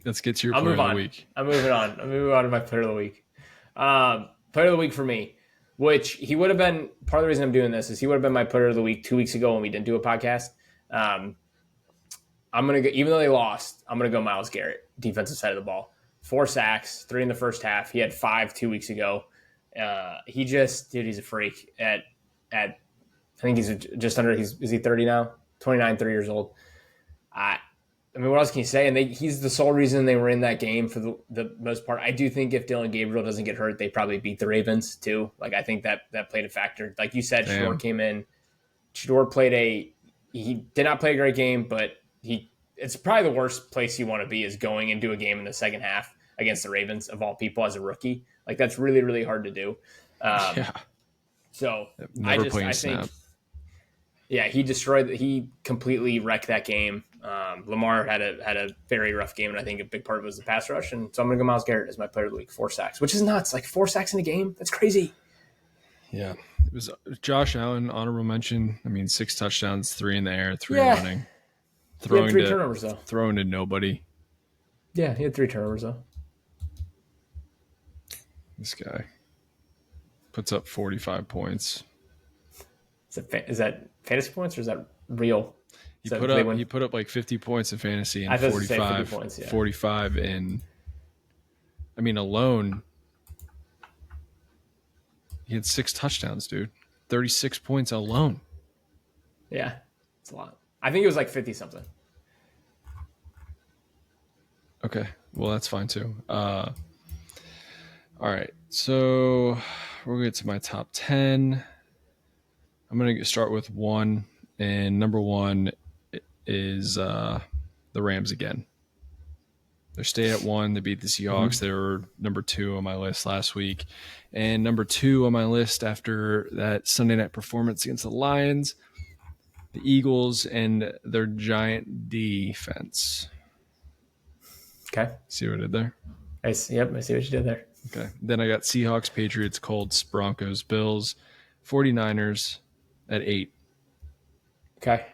Let's get to your player of the week. I'm moving on. To my player of the week. Player of the week for me, which he would have been, part of the reason I'm doing this is he would have been my player of the week 2 weeks ago when we didn't do a podcast. I'm going to go, even though they lost, I'm going to go Myles Garrett, defensive side of the ball. 4 sacks, 3 in the first half. He had 5 2 weeks ago. He's a freak I think he's just under, is he 30 now? 29, 30 years old. I mean, what else can you say? And he's the sole reason they were in that game for the most part. I do think if Dylan Gabriel doesn't get hurt, they probably beat the Ravens too. I think that played a factor. Like you said, Shedeur came in. Shedeur he did not play a great game, but it's probably the worst place you want to be is going into a game in the second half against the Ravens of all people as a rookie. That's really, really hard to do. So I think Yeah, he completely wrecked that game. Lamar had a very rough game, and I think a big part of it was the pass rush. And so I'm going to go Myles Garrett as my player of the week, 4 sacks, which is nuts. Like 4 sacks in a game, that's crazy. Yeah, it was Josh Allen, honorable mention. I mean, 6 touchdowns, 3 in the air, 3 running, throwing he had 3 turnovers though. Throwing to nobody. Yeah, he had 3 turnovers though. This guy puts up 45 points. Is that fantasy points or is that real? He put up like 50 points in fantasy and 45 points, yeah. 45 in. I mean, alone, he had 6 touchdowns, dude. 36 points alone. Yeah, it's a lot. I think it was like 50 something. Okay, well that's fine too. All right, so we'll get to my top 10. I'm going to start with 1, and number 1 is the Rams again. They stay at 1. They beat the Seahawks. Mm-hmm. They were number 2 on my list last week. And number 2 on my list after that Sunday night performance against the Lions, the Eagles, and their giant defense. Okay. See what I did there? I see what you did there. Okay. Then I got Seahawks, Patriots, Colts, Broncos, Bills, 49ers at 8. Okay.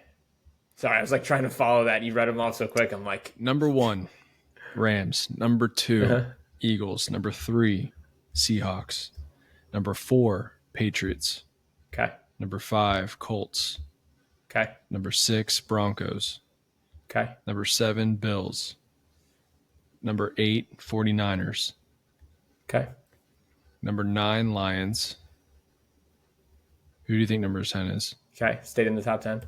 Sorry, I was like trying to follow that. You read them off so quick. I'm like, number 1, Rams. Number 2, Eagles. Number 3, Seahawks. Number 4, Patriots. Okay. Number 5, Colts. Okay. Number 6, Broncos. Okay. Number 7, Bills. Number 8, 49ers. Okay. Number 9, Lions. Who do you think number 10 is? Okay. Stayed in the top 10.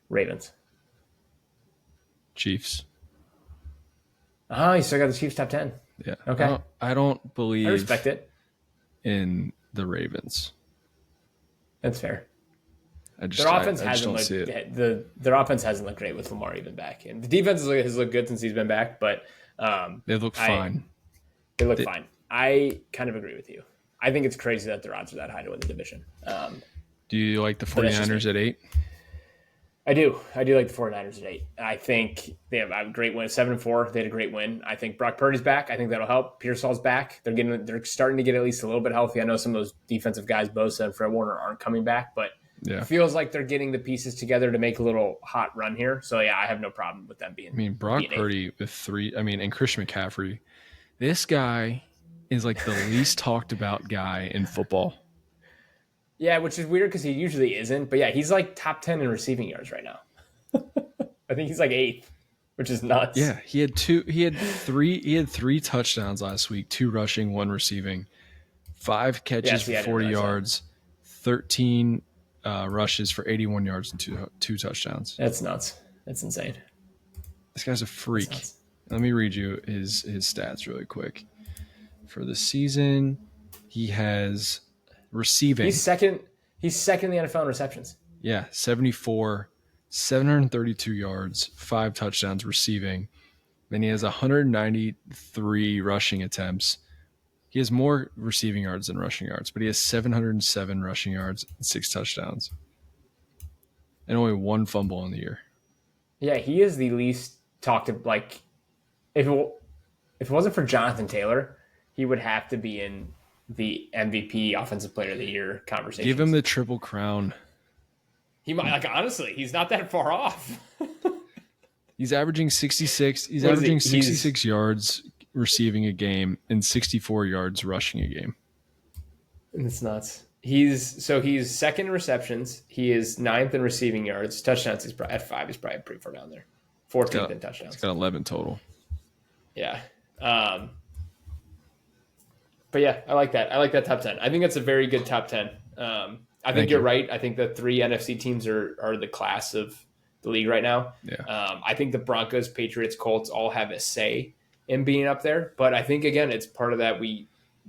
Ravens. Chiefs. Oh, you still got the Chiefs top 10. Yeah. Okay. I don't believe I respect it. In the Ravens. That's fair. Their offense hasn't looked great with Lamar even back. And the defense has looked good since he's been back, but they look fine. They look fine. I kind of agree with you. I think it's crazy that their odds are that high to win the division. Do you like the 49ers at 8? I do. I do like the 49ers at 8. I think they have a great win. 7-4. They had a great win. I think Brock Purdy's back. I think that'll help. Pearsall's back. They're starting to get at least a little bit healthy. I know some of those defensive guys, Bosa and Fred Warner, aren't coming back, but it feels like they're getting the pieces together to make a little hot run here. So yeah, I have no problem with them being. I mean, Brock Purdy with 3. I mean, and Christian McCaffrey. This guy is like the least talked about guy in football. Yeah, which is weird because he usually isn't. But yeah, he's like top 10 in receiving yards right now. I think he's like 8th, which is nuts. Yeah, he had 3 touchdowns last week, 2 rushing, 1 receiving, 5 catches for 40 yards, 13 rushes for 81 yards and 2 touchdowns. That's nuts. That's insane. This guy's a freak. Let me read you his stats really quick. For the season, he has receiving. He's second in the NFL in receptions. Yeah, 74, 732 yards, 5 touchdowns receiving. Then he has 193 rushing attempts. He has more receiving yards than rushing yards, but he has 707 rushing yards and 6 touchdowns. And only 1 fumble in the year. Yeah, he is the least talked about. Like, if it wasn't for Jonathan Taylor, he would have to be in the MVP Offensive Player of the Year conversation. Give him the Triple Crown. He might, honestly, he's not that far off. He's averaging 66. He's averaging 66 yards receiving a game and 64 yards rushing a game. It's nuts. He's second in receptions. He is 9th in receiving yards. Touchdowns, he's probably at 5. He's probably pretty far down there. 14th in touchdowns. He's got 11 total. Yeah. But yeah, I like that. I like that top 10. I think that's a very good top 10. I think you're right. I think the 3 NFC teams are the class of the league right now. Yeah. I think the Broncos, Patriots, Colts all have a say in being up there. But I think, again, it's part of that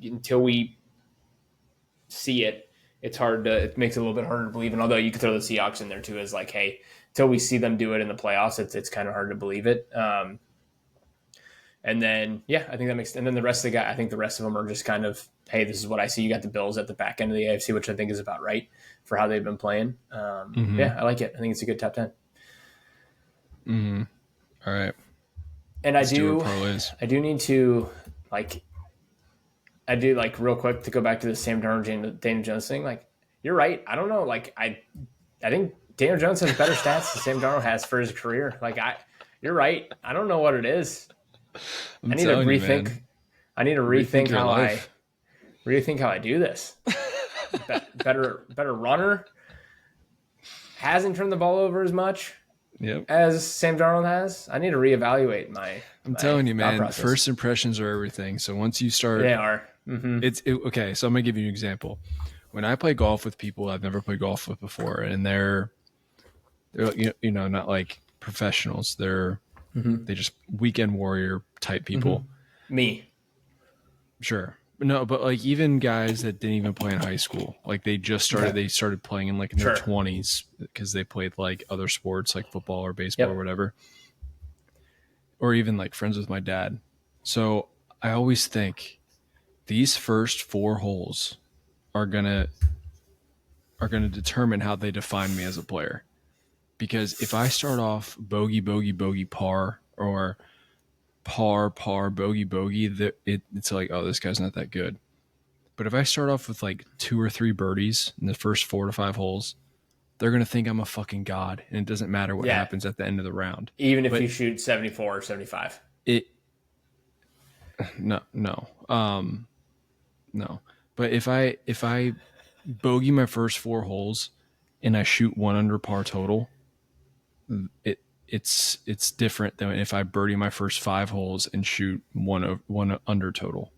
until we see it, it makes it a little bit harder to believe. And although you could throw the Seahawks in there too as like, hey, until we see them do it in the playoffs, it's kind of hard to believe it. And And then, I think that makes. And then the rest of the guy, I think the rest of them are just kind of, hey, this is what I see. You got the Bills at the back end of the AFC, which I think is about right for how they've been playing. Yeah, I like it. I think it's a good top 10. Mm-hmm. All right. And I do need to real quick to go back to the Sam Darnold, Daniel Jones thing. Like, you're right. I don't know. Like, I think Daniel Jones has better stats than Sam Darnold has for his career. Like, you're right. I don't know what it is. I need to rethink. I need to rethink how I do this. better runner. Hasn't turned the ball over as much as Sam Darnold has. I need to reevaluate my. I'm telling you, man. Process. First impressions are everything. So once you start, they are. Mm-hmm. Okay. So I'm gonna give you an example. When I play golf with people I've never played golf with before, and they're not like professionals. They're just weekend warrior type people. Me. Sure. No, but like even guys that didn't even play in high school, like they just started. They started playing in like in their 20s because they played like other sports like football or baseball or whatever, or even like friends with my dad. So I always think these first 4 holes are gonna determine how they define me as a player. Because if I start off bogey, bogey, bogey, par, or par, par, bogey, bogey, it's like, oh, this guy's not that good. But if I start off with like 2 or 3 birdies in the first 4 to 5 holes, they're going to think I'm a fucking god. And it doesn't matter what happens at the end of the round. Even if you shoot 74 or 75. No. But if I bogey my first 4 holes and I shoot 1 under par total, it's different than if I birdie my first 5 holes and shoot 1 under total.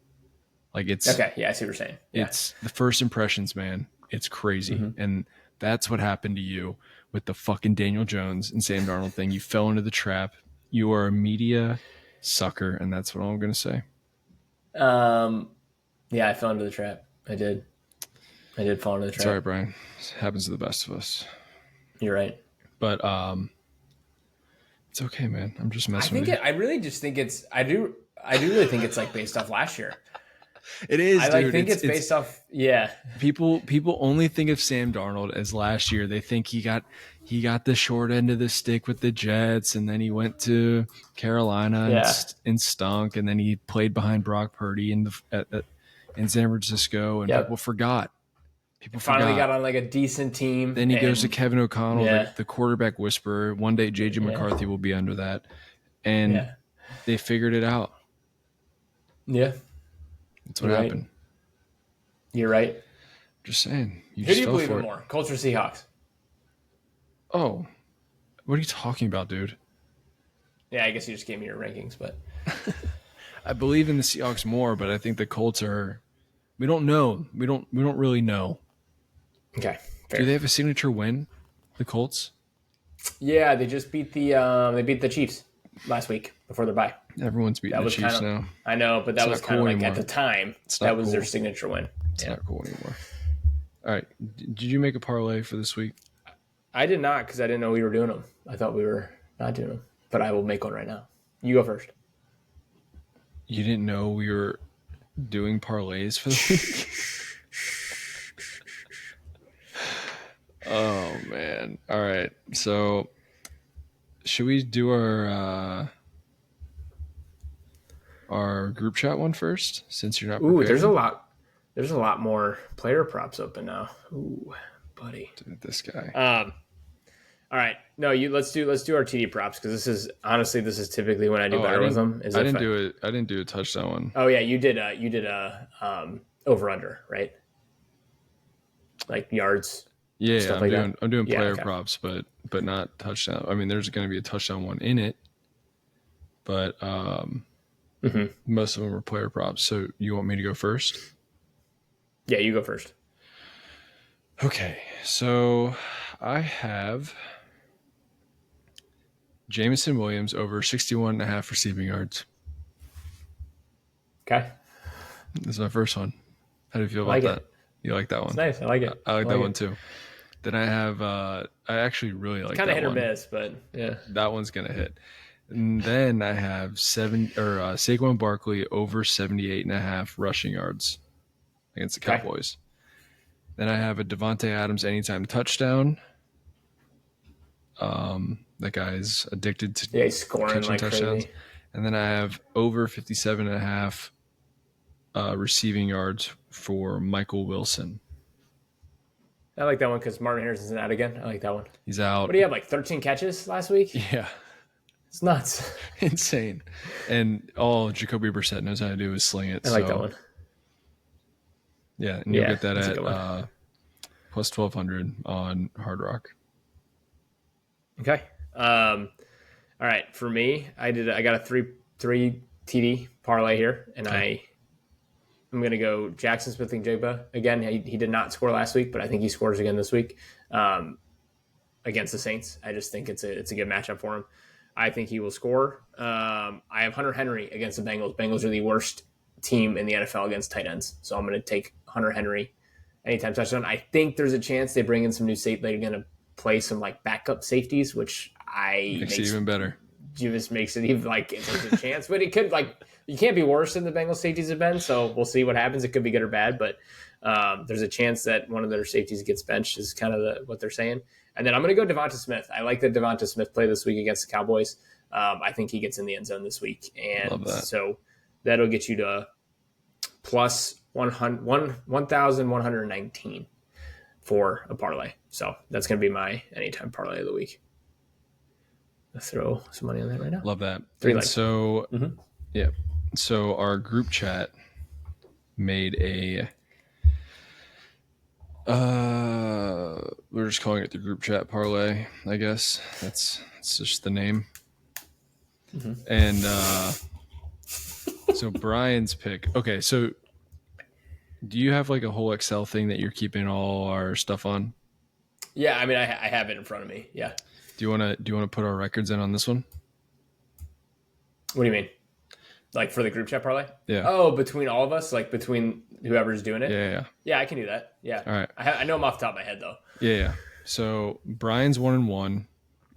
Like it's okay. Yeah, I see what you're saying. Yeah. It's the first impressions, man. It's crazy, and that's what happened to you with the fucking Daniel Jones and Sam Darnold thing. You fell into the trap. You are a media sucker, and that's what I'm gonna say. Yeah, I fell into the trap. I did fall into the trap. Sorry, Brian. It happens to the best of us. You're right. But it's okay, man. I'm just messing with you. I really just think it's. I do really think it's like based off last year. It is. I think it's based off. Yeah. People only think of Sam Darnold as last year. They think he got the short end of the stick with the Jets, and then he went to Carolina and stunk, and then he played behind Brock Purdy in San Francisco, and people forgot. People finally got on like a decent team. Then he goes to Kevin O'Connell, the quarterback whisperer. One day JJ McCarthy will be under that. And they figured it out. Yeah. That's what happened. You're right. Just saying. Who do you believe in more? Colts or Seahawks? Oh. What are you talking about, dude? Yeah, I guess you just gave me your rankings, but I believe in the Seahawks more, but I think the Colts are we don't know. We don't really know. Okay. Fair. Do they have a signature win? The Colts? Yeah, they just beat the Chiefs last week before their bye. Everyone's beating the Chiefs now. I know, but that was kind of like at the time that was their signature win. It's not cool anymore. All right. Did you make a parlay for this week? I did not because I didn't know we were doing them. I thought we were not doing them, but I will make one right now. You go first. You didn't know we were doing parlays for the week? Oh, man. All right. So should we do our group chat one first, since you're not prepared? Ooh, there's a lot more player props open now. Ooh, buddy. Dude, this guy. All right. No, let's do our TD props, because this is typically when I do better with them. I didn't do a touchdown one. Oh yeah, you did a over under, right? Like yards. Yeah, I'm doing player props, but not touchdown. I mean, there's going to be a touchdown one in it, but most of them are player props. So you want me to go first? Yeah, you go first. Okay, so I have Jameson Williams over 61.5 receiving yards. Okay. This is my first one. How do you feel about that? You like that one? It's nice. I like it. I like that one too. Then I have, I actually really like that one. Kind of hit or miss, but yeah. That one's going to hit. And then I have Saquon Barkley over 78.5 rushing yards against the Cowboys. Then I have a Devontae Adams anytime touchdown. That guy's addicted to he's scoring like touchdowns. Crazy. And then I have over 57.5 receiving yards for Michael Wilson. I like that one because Marvin Harrison's out again. I like that one. He's out. What do you have, like 13 catches last week? Yeah. It's nuts. Insane. And all Jacoby Brissett knows how to do is sling it. I like that one. Yeah, and you'll get that at plus 1,200 on Hard Rock. Okay. All right. For me, I got a three TD parlay here, and I'm going to go Jackson Smith-Njigba. Again, he did not score last week, but I think he scores again this week against the Saints. I just think it's a good matchup for him. I think he will score. I have Hunter Henry against the Bengals. Bengals are the worst team in the NFL against tight ends, so I'm going to take Hunter Henry anytime touchdown. I think there's a chance they bring in some new safety. They're going to play some like backup safeties, which makes it even better. Just makes it even like there's a chance, but it could you can't be worse than the Bengals safeties have been. So we'll see what happens. It could be good or bad, but there's a chance that one of their safeties gets benched is kind of what they're saying. And then I'm going to go Devonta Smith. I like the Devonta Smith play this week against the Cowboys. I think he gets in the end zone this week, and so that'll get you to plus 1,119 for a parlay. So that's going to be my anytime parlay of the week. I'll throw some money on that right now. Love that. So, yeah. So our group chat made we're just calling it the group chat parlay, I guess. It's just the name. And so Brian's pick. Okay, so do you have like a whole Excel thing that you're keeping all our stuff on? Yeah, I mean, I have it in front of me. Yeah. Do you want to put our records in on this one? What do you mean? Like for the group chat parlay? Yeah. Oh, between all of us, like between whoever's doing it? Yeah. Yeah, I can do that. Yeah. All right. I know them off the top of my head though. Yeah. So Brian's 1-1,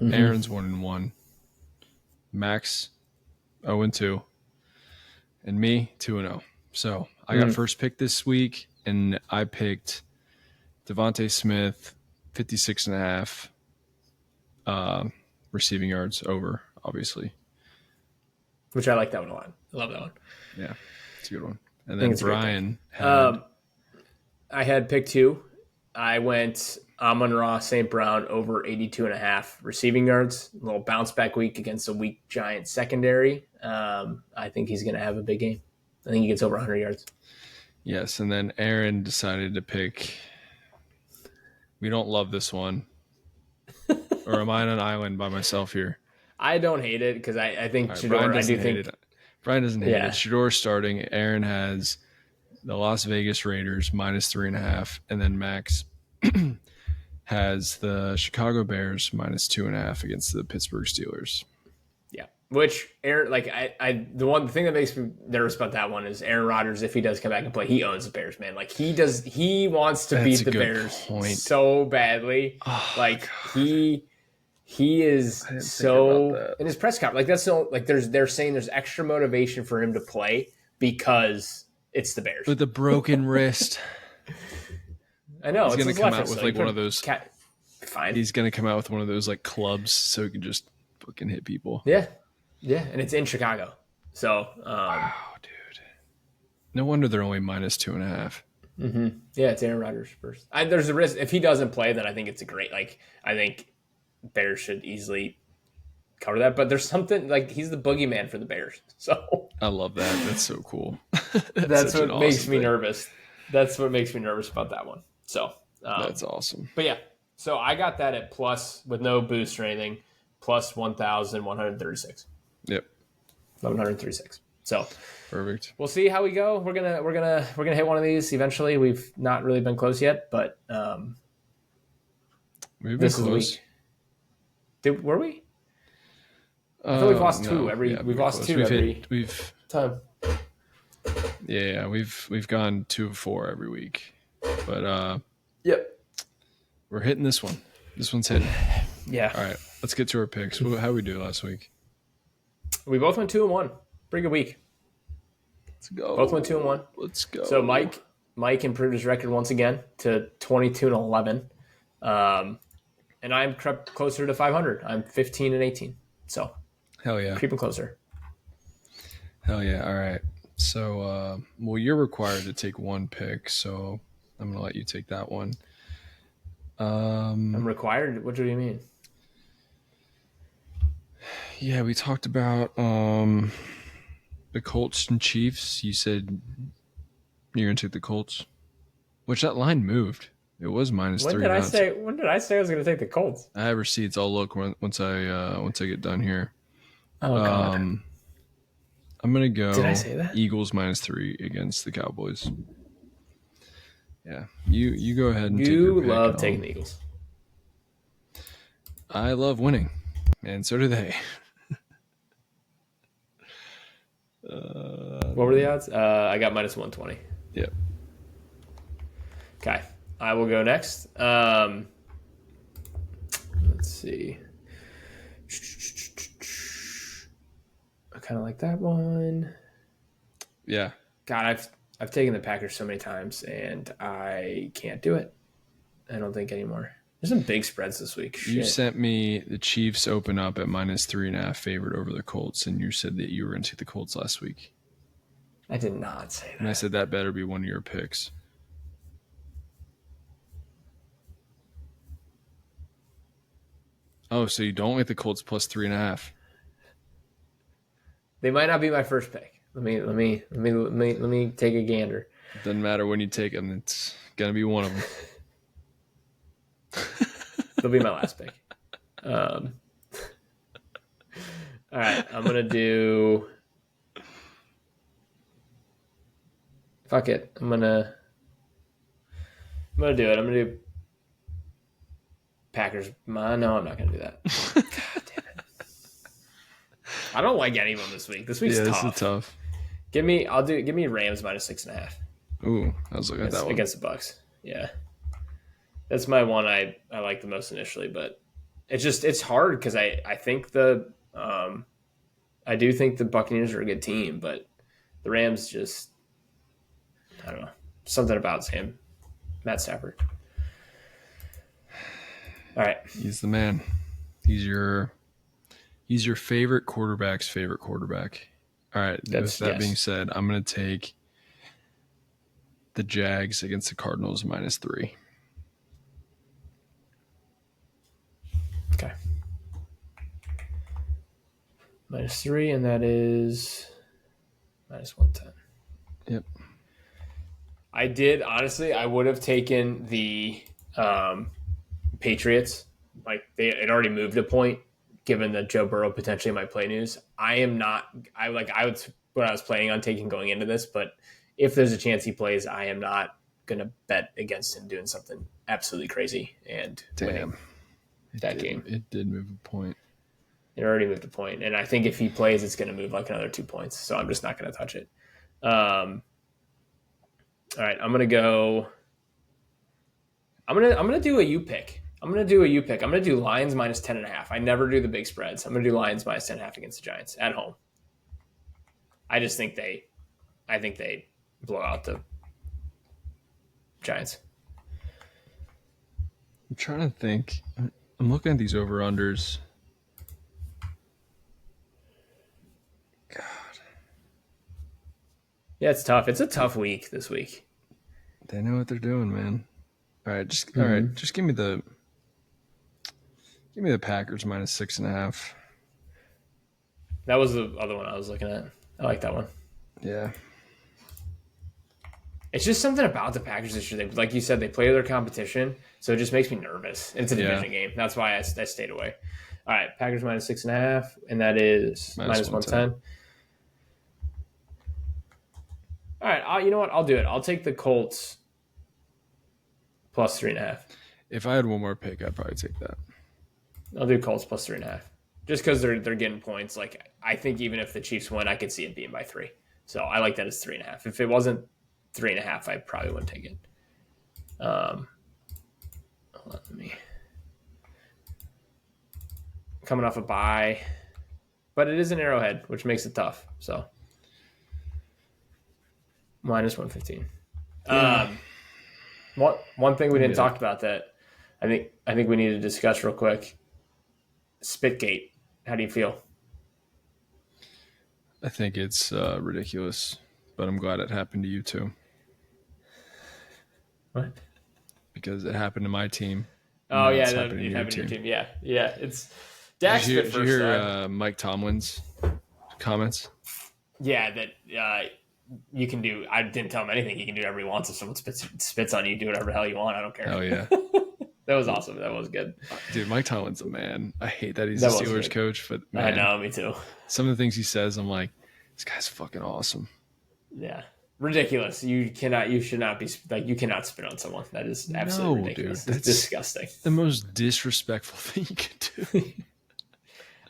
Aaron's 1-1, Max 0-2, and me 2-0. So I got first pick this week, and I picked Devontae Smith 56.5 receiving yards over, obviously. Which I like that one a lot. I love that one. Yeah, it's a good one. And then Brian I had pick 2. I went Amon-Ra St. Brown over 82.5 receiving yards. A little bounce back week against a weak Giants secondary. I think he's going to have a big game. I think he gets over 100 yards. Yes, and then Aaron decided to pick. We don't love this one. Or am I on an island by myself here? I don't hate it because I think right, Shedeur, Brian doesn't hate it. Shedeur starting. Aaron has the Las Vegas Raiders -3.5, and then Max has the Chicago Bears -2.5 against the Pittsburgh Steelers. Yeah, which Aaron, like the thing that makes me nervous about that one is Aaron Rodgers. If he does come back and play, he owns the Bears, man. Like he wants to beat the Bears so badly. Oh, like God. He is so in his press conference. Like that's so like they're saying there's extra motivation for him to play because it's the Bears with a broken wrist. I know he's going to come out with like one of those. Fine. He's going to come out with one of those like clubs so he can just fucking hit people. Yeah, and it's in Chicago. So wow, dude. No wonder they're only -2.5. Yeah, it's Aaron Rodgers first. There's a risk if he doesn't play, then I think it's a great. Like I think Bears should easily cover that, but there's something like he's the boogeyman for the Bears. So I love that. That's so cool. That's what makes me nervous. That's what makes me nervous about that one. So that's awesome. But yeah, so I got that at plus with no boost or anything, plus 1,136. Yep, 1,136. So perfect. We'll see how we go. We're gonna hit one of these eventually. We've not really been close yet, but we've been close. Were we? I thought we've lost two every. We've lost two every time. Yeah, we've gone 2 of 4 every week, but yep, we're hitting this one. This one's hitting. Yeah. All right, let's get to our picks. How we do last week? We both went 2-1. Pretty good week. Let's go. Both went 2-1. Let's go. So Mike improved his record once again to 22-11. And I'm crept closer to 500. I'm 15-18. So hell yeah. Creeping closer. Hell yeah. All right. So, you're required to take one pick, so I'm going to let you take that one. I'm required? What do you mean? Yeah, we talked about the Colts and Chiefs. You said you're going to take the Colts, which that line moved. It was -3. When did I say I was going to take the Colts? I have receipts. I'll look once I get done here. Oh, God. I'm going to go Did I say that? Eagles -3 against the Cowboys. Yeah, you go ahead and take your pick. You love taking the Eagles. I love winning, and so do they. What were the odds? I got -120. Yep. Okay, I will go next. Let's see. I kind of like that one. Yeah. God, I've taken the Packers so many times, and I can't do it. I don't think anymore. There's some big spreads this week. Shit. You sent me the Chiefs open up at -3.5 favorite over the Colts, and you said that you were going to take the Colts last week. I did not say that. And I said that better be one of your picks. Oh, so you don't like the Colts +3.5? They might not be my first pick. Let me take a gander. Doesn't matter when you take them; it's gonna be one of them. They'll be my last pick. All right, I'm gonna do. Fuck it. I'm gonna do it. I'm gonna do Packers. No, I'm not gonna do that. God damn it. I don't like any of them this week. This week's tough. This is tough. Give me Rams -6.5. Ooh, I was looking at that one. Against the Bucks. Yeah. That's my one I like the most initially, but it's hard because I think I do think the Buccaneers are a good team, but the Rams just, I don't know, something about him, Matt Stafford. All right, he's the man. He's your favorite quarterback's favorite quarterback. All right. With that being said, I'm going to take the Jags against the Cardinals -3. Okay. -3, and that is -110. Yep. I did, honestly, I would have taken the Patriots. Like, they had already moved a point, given that Joe Burrow potentially might play news. When I was planning on taking going into this, but if there's a chance he plays, I am not going to bet against him doing something absolutely crazy and winning that game. It did move a point. It already moved a point, and I think if he plays, it's going to move like another 2 points. So I'm just not going to touch it. All right, I'm going to do a U pick. I'm going to do Lions -10.5. I never do the big spreads. I'm going to do Lions -10.5 against the Giants at home. I think they blow out the Giants. I'm trying to think. I'm looking at these over-unders. God. Yeah, it's tough. It's a tough week this week. They know what they're doing, man. All right, just give me the Packers -6.5. That was the other one I was looking at. I like that one. Yeah. It's just something about the Packers this year. Like you said, they play their competition, so it just makes me nervous. It's a division game. That's why I stayed away. All right, Packers -6.5, and that is -110. All right, you know what? I'll do it. I'll take the Colts +3.5. If I had one more pick, I'd probably take that. I'll do Colts +3.5. Just because they're getting points. Like, I think even if the Chiefs win, I could see it being by 3. So I like that as 3.5. If it wasn't 3.5, I probably wouldn't take it. Hold on, coming off a bye. but it is an Arrowhead, which makes it tough. So minus 115. One thing we didn't talk about that I think we need to discuss real quick. Spitgate. How do you feel? I think it's ridiculous, but I'm glad it happened to you too. What? Because it happened to my team. Oh yeah, it happened to your team. Yeah. It's Dak spit first. Did you hear Mike Tomlin's comments? Yeah, that you can do. I didn't tell him anything. You can do whatever he wants. If someone spits on you, do whatever the hell you want. I don't care. Oh yeah. That was awesome. That was good. Dude, Mike Tomlin's a man. I hate that he's a Steelers coach, but man, I know, me too. Some of the things he says, I'm like, this guy's fucking awesome. Yeah. Ridiculous. You should not be like, you cannot spit on someone. That is absolutely ridiculous. Dude, that's disgusting. The most disrespectful thing you can do.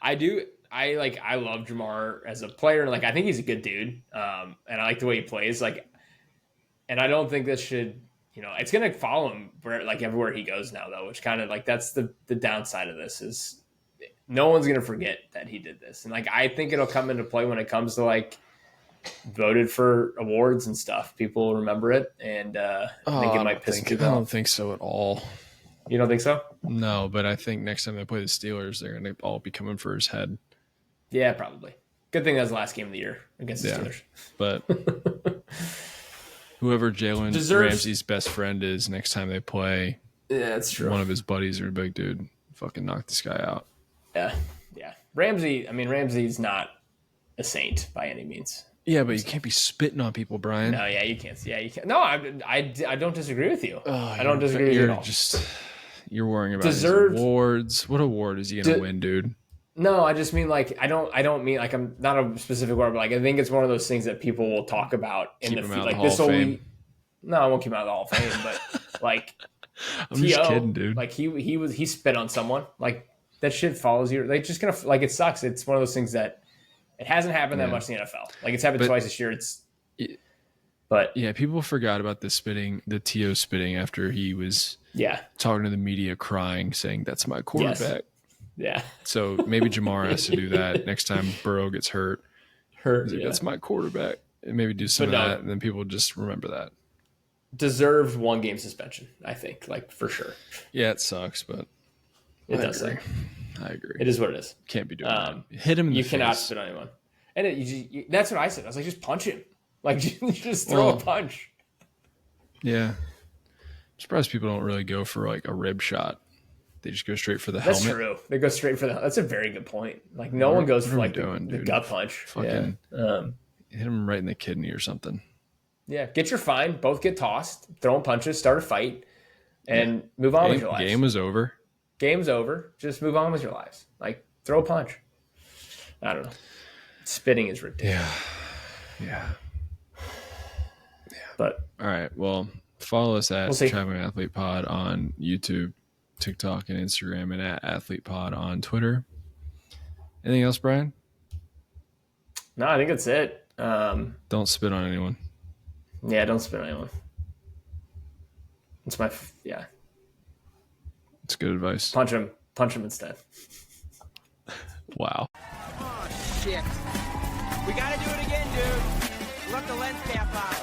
I love Jamar as a player. Like, I think he's a good dude. And I like the way he plays. Like, and I don't think this should, it's going to follow him everywhere he goes now, though, which kind of like, that's the downside of this is no one's going to forget that he did this. And like, I think it'll come into play when it comes to like voted for awards and stuff. People will remember it. And I think it might piss people off. I don't think so at all. You don't think so? No, but I think next time they play the Steelers, they're going to all be coming for his head. Yeah, probably. Good thing that was the last game of the year against the Steelers. But whoever Jalen Ramsey's best friend is next time they play, that's true. One of his buddies or a big dude, fucking knock this guy out. Yeah. Ramsey's not a saint by any means. Yeah, but you can't be spitting on people, Brian. No, yeah, you can't. Yeah, you can't. No, I don't disagree with you. I don't disagree with you at all. You're worrying about his awards. What award is he going to win, dude? No, I just mean like I don't mean like I'm not a specific word, but like I think it's one of those things that people will talk about in the future. Like this will no, I won't keep him out of the Hall of Fame, but like I'm just kidding, dude. Like he spit on someone. Like that shit follows you. Like just gonna like it sucks. It's one of those things that it hasn't happened that much in the NFL. Like it's happened twice this year. But people forgot about the T.O. spitting after he was talking to the media, crying, saying that's my quarterback. Yes. Yeah. So maybe Jamar has to do that next time Burrow gets hurt. Like, that's my quarterback. And maybe do some of that, and then people just remember that. Deserved 1 game suspension, I think, like for sure. Yeah, it sucks, but it does. I agree. It is what it is. Can't be doing that. Hit him in the face. You cannot spit on anyone. And that's what I said. I was like, just punch him. Like, you just throw a punch. Yeah. I'm surprised people don't really go for like a rib shot. They just go straight for the helmet. That's true. They go straight for that's a very good point. Like no one goes for like the gut punch. Fucking hit him right in the kidney or something. Yeah. Get your fine. Both get tossed. Throwing punches. Start a fight. And move on with your lives. Game was over. Game's over. Just move on with your lives. Like throw a punch. I don't know. Spitting is ridiculous. Yeah. But all right. Well, follow us at Traveling Athlete Pod on YouTube, TikTok, and Instagram, and at Athlete Pod on Twitter. Anything else, Brian? No, I think that's it. Don't spit on anyone. Yeah, don't spit on anyone. It's It's good advice. Punch him instead. Wow. Oh shit. We gotta do it again, dude. Let the lens cap out.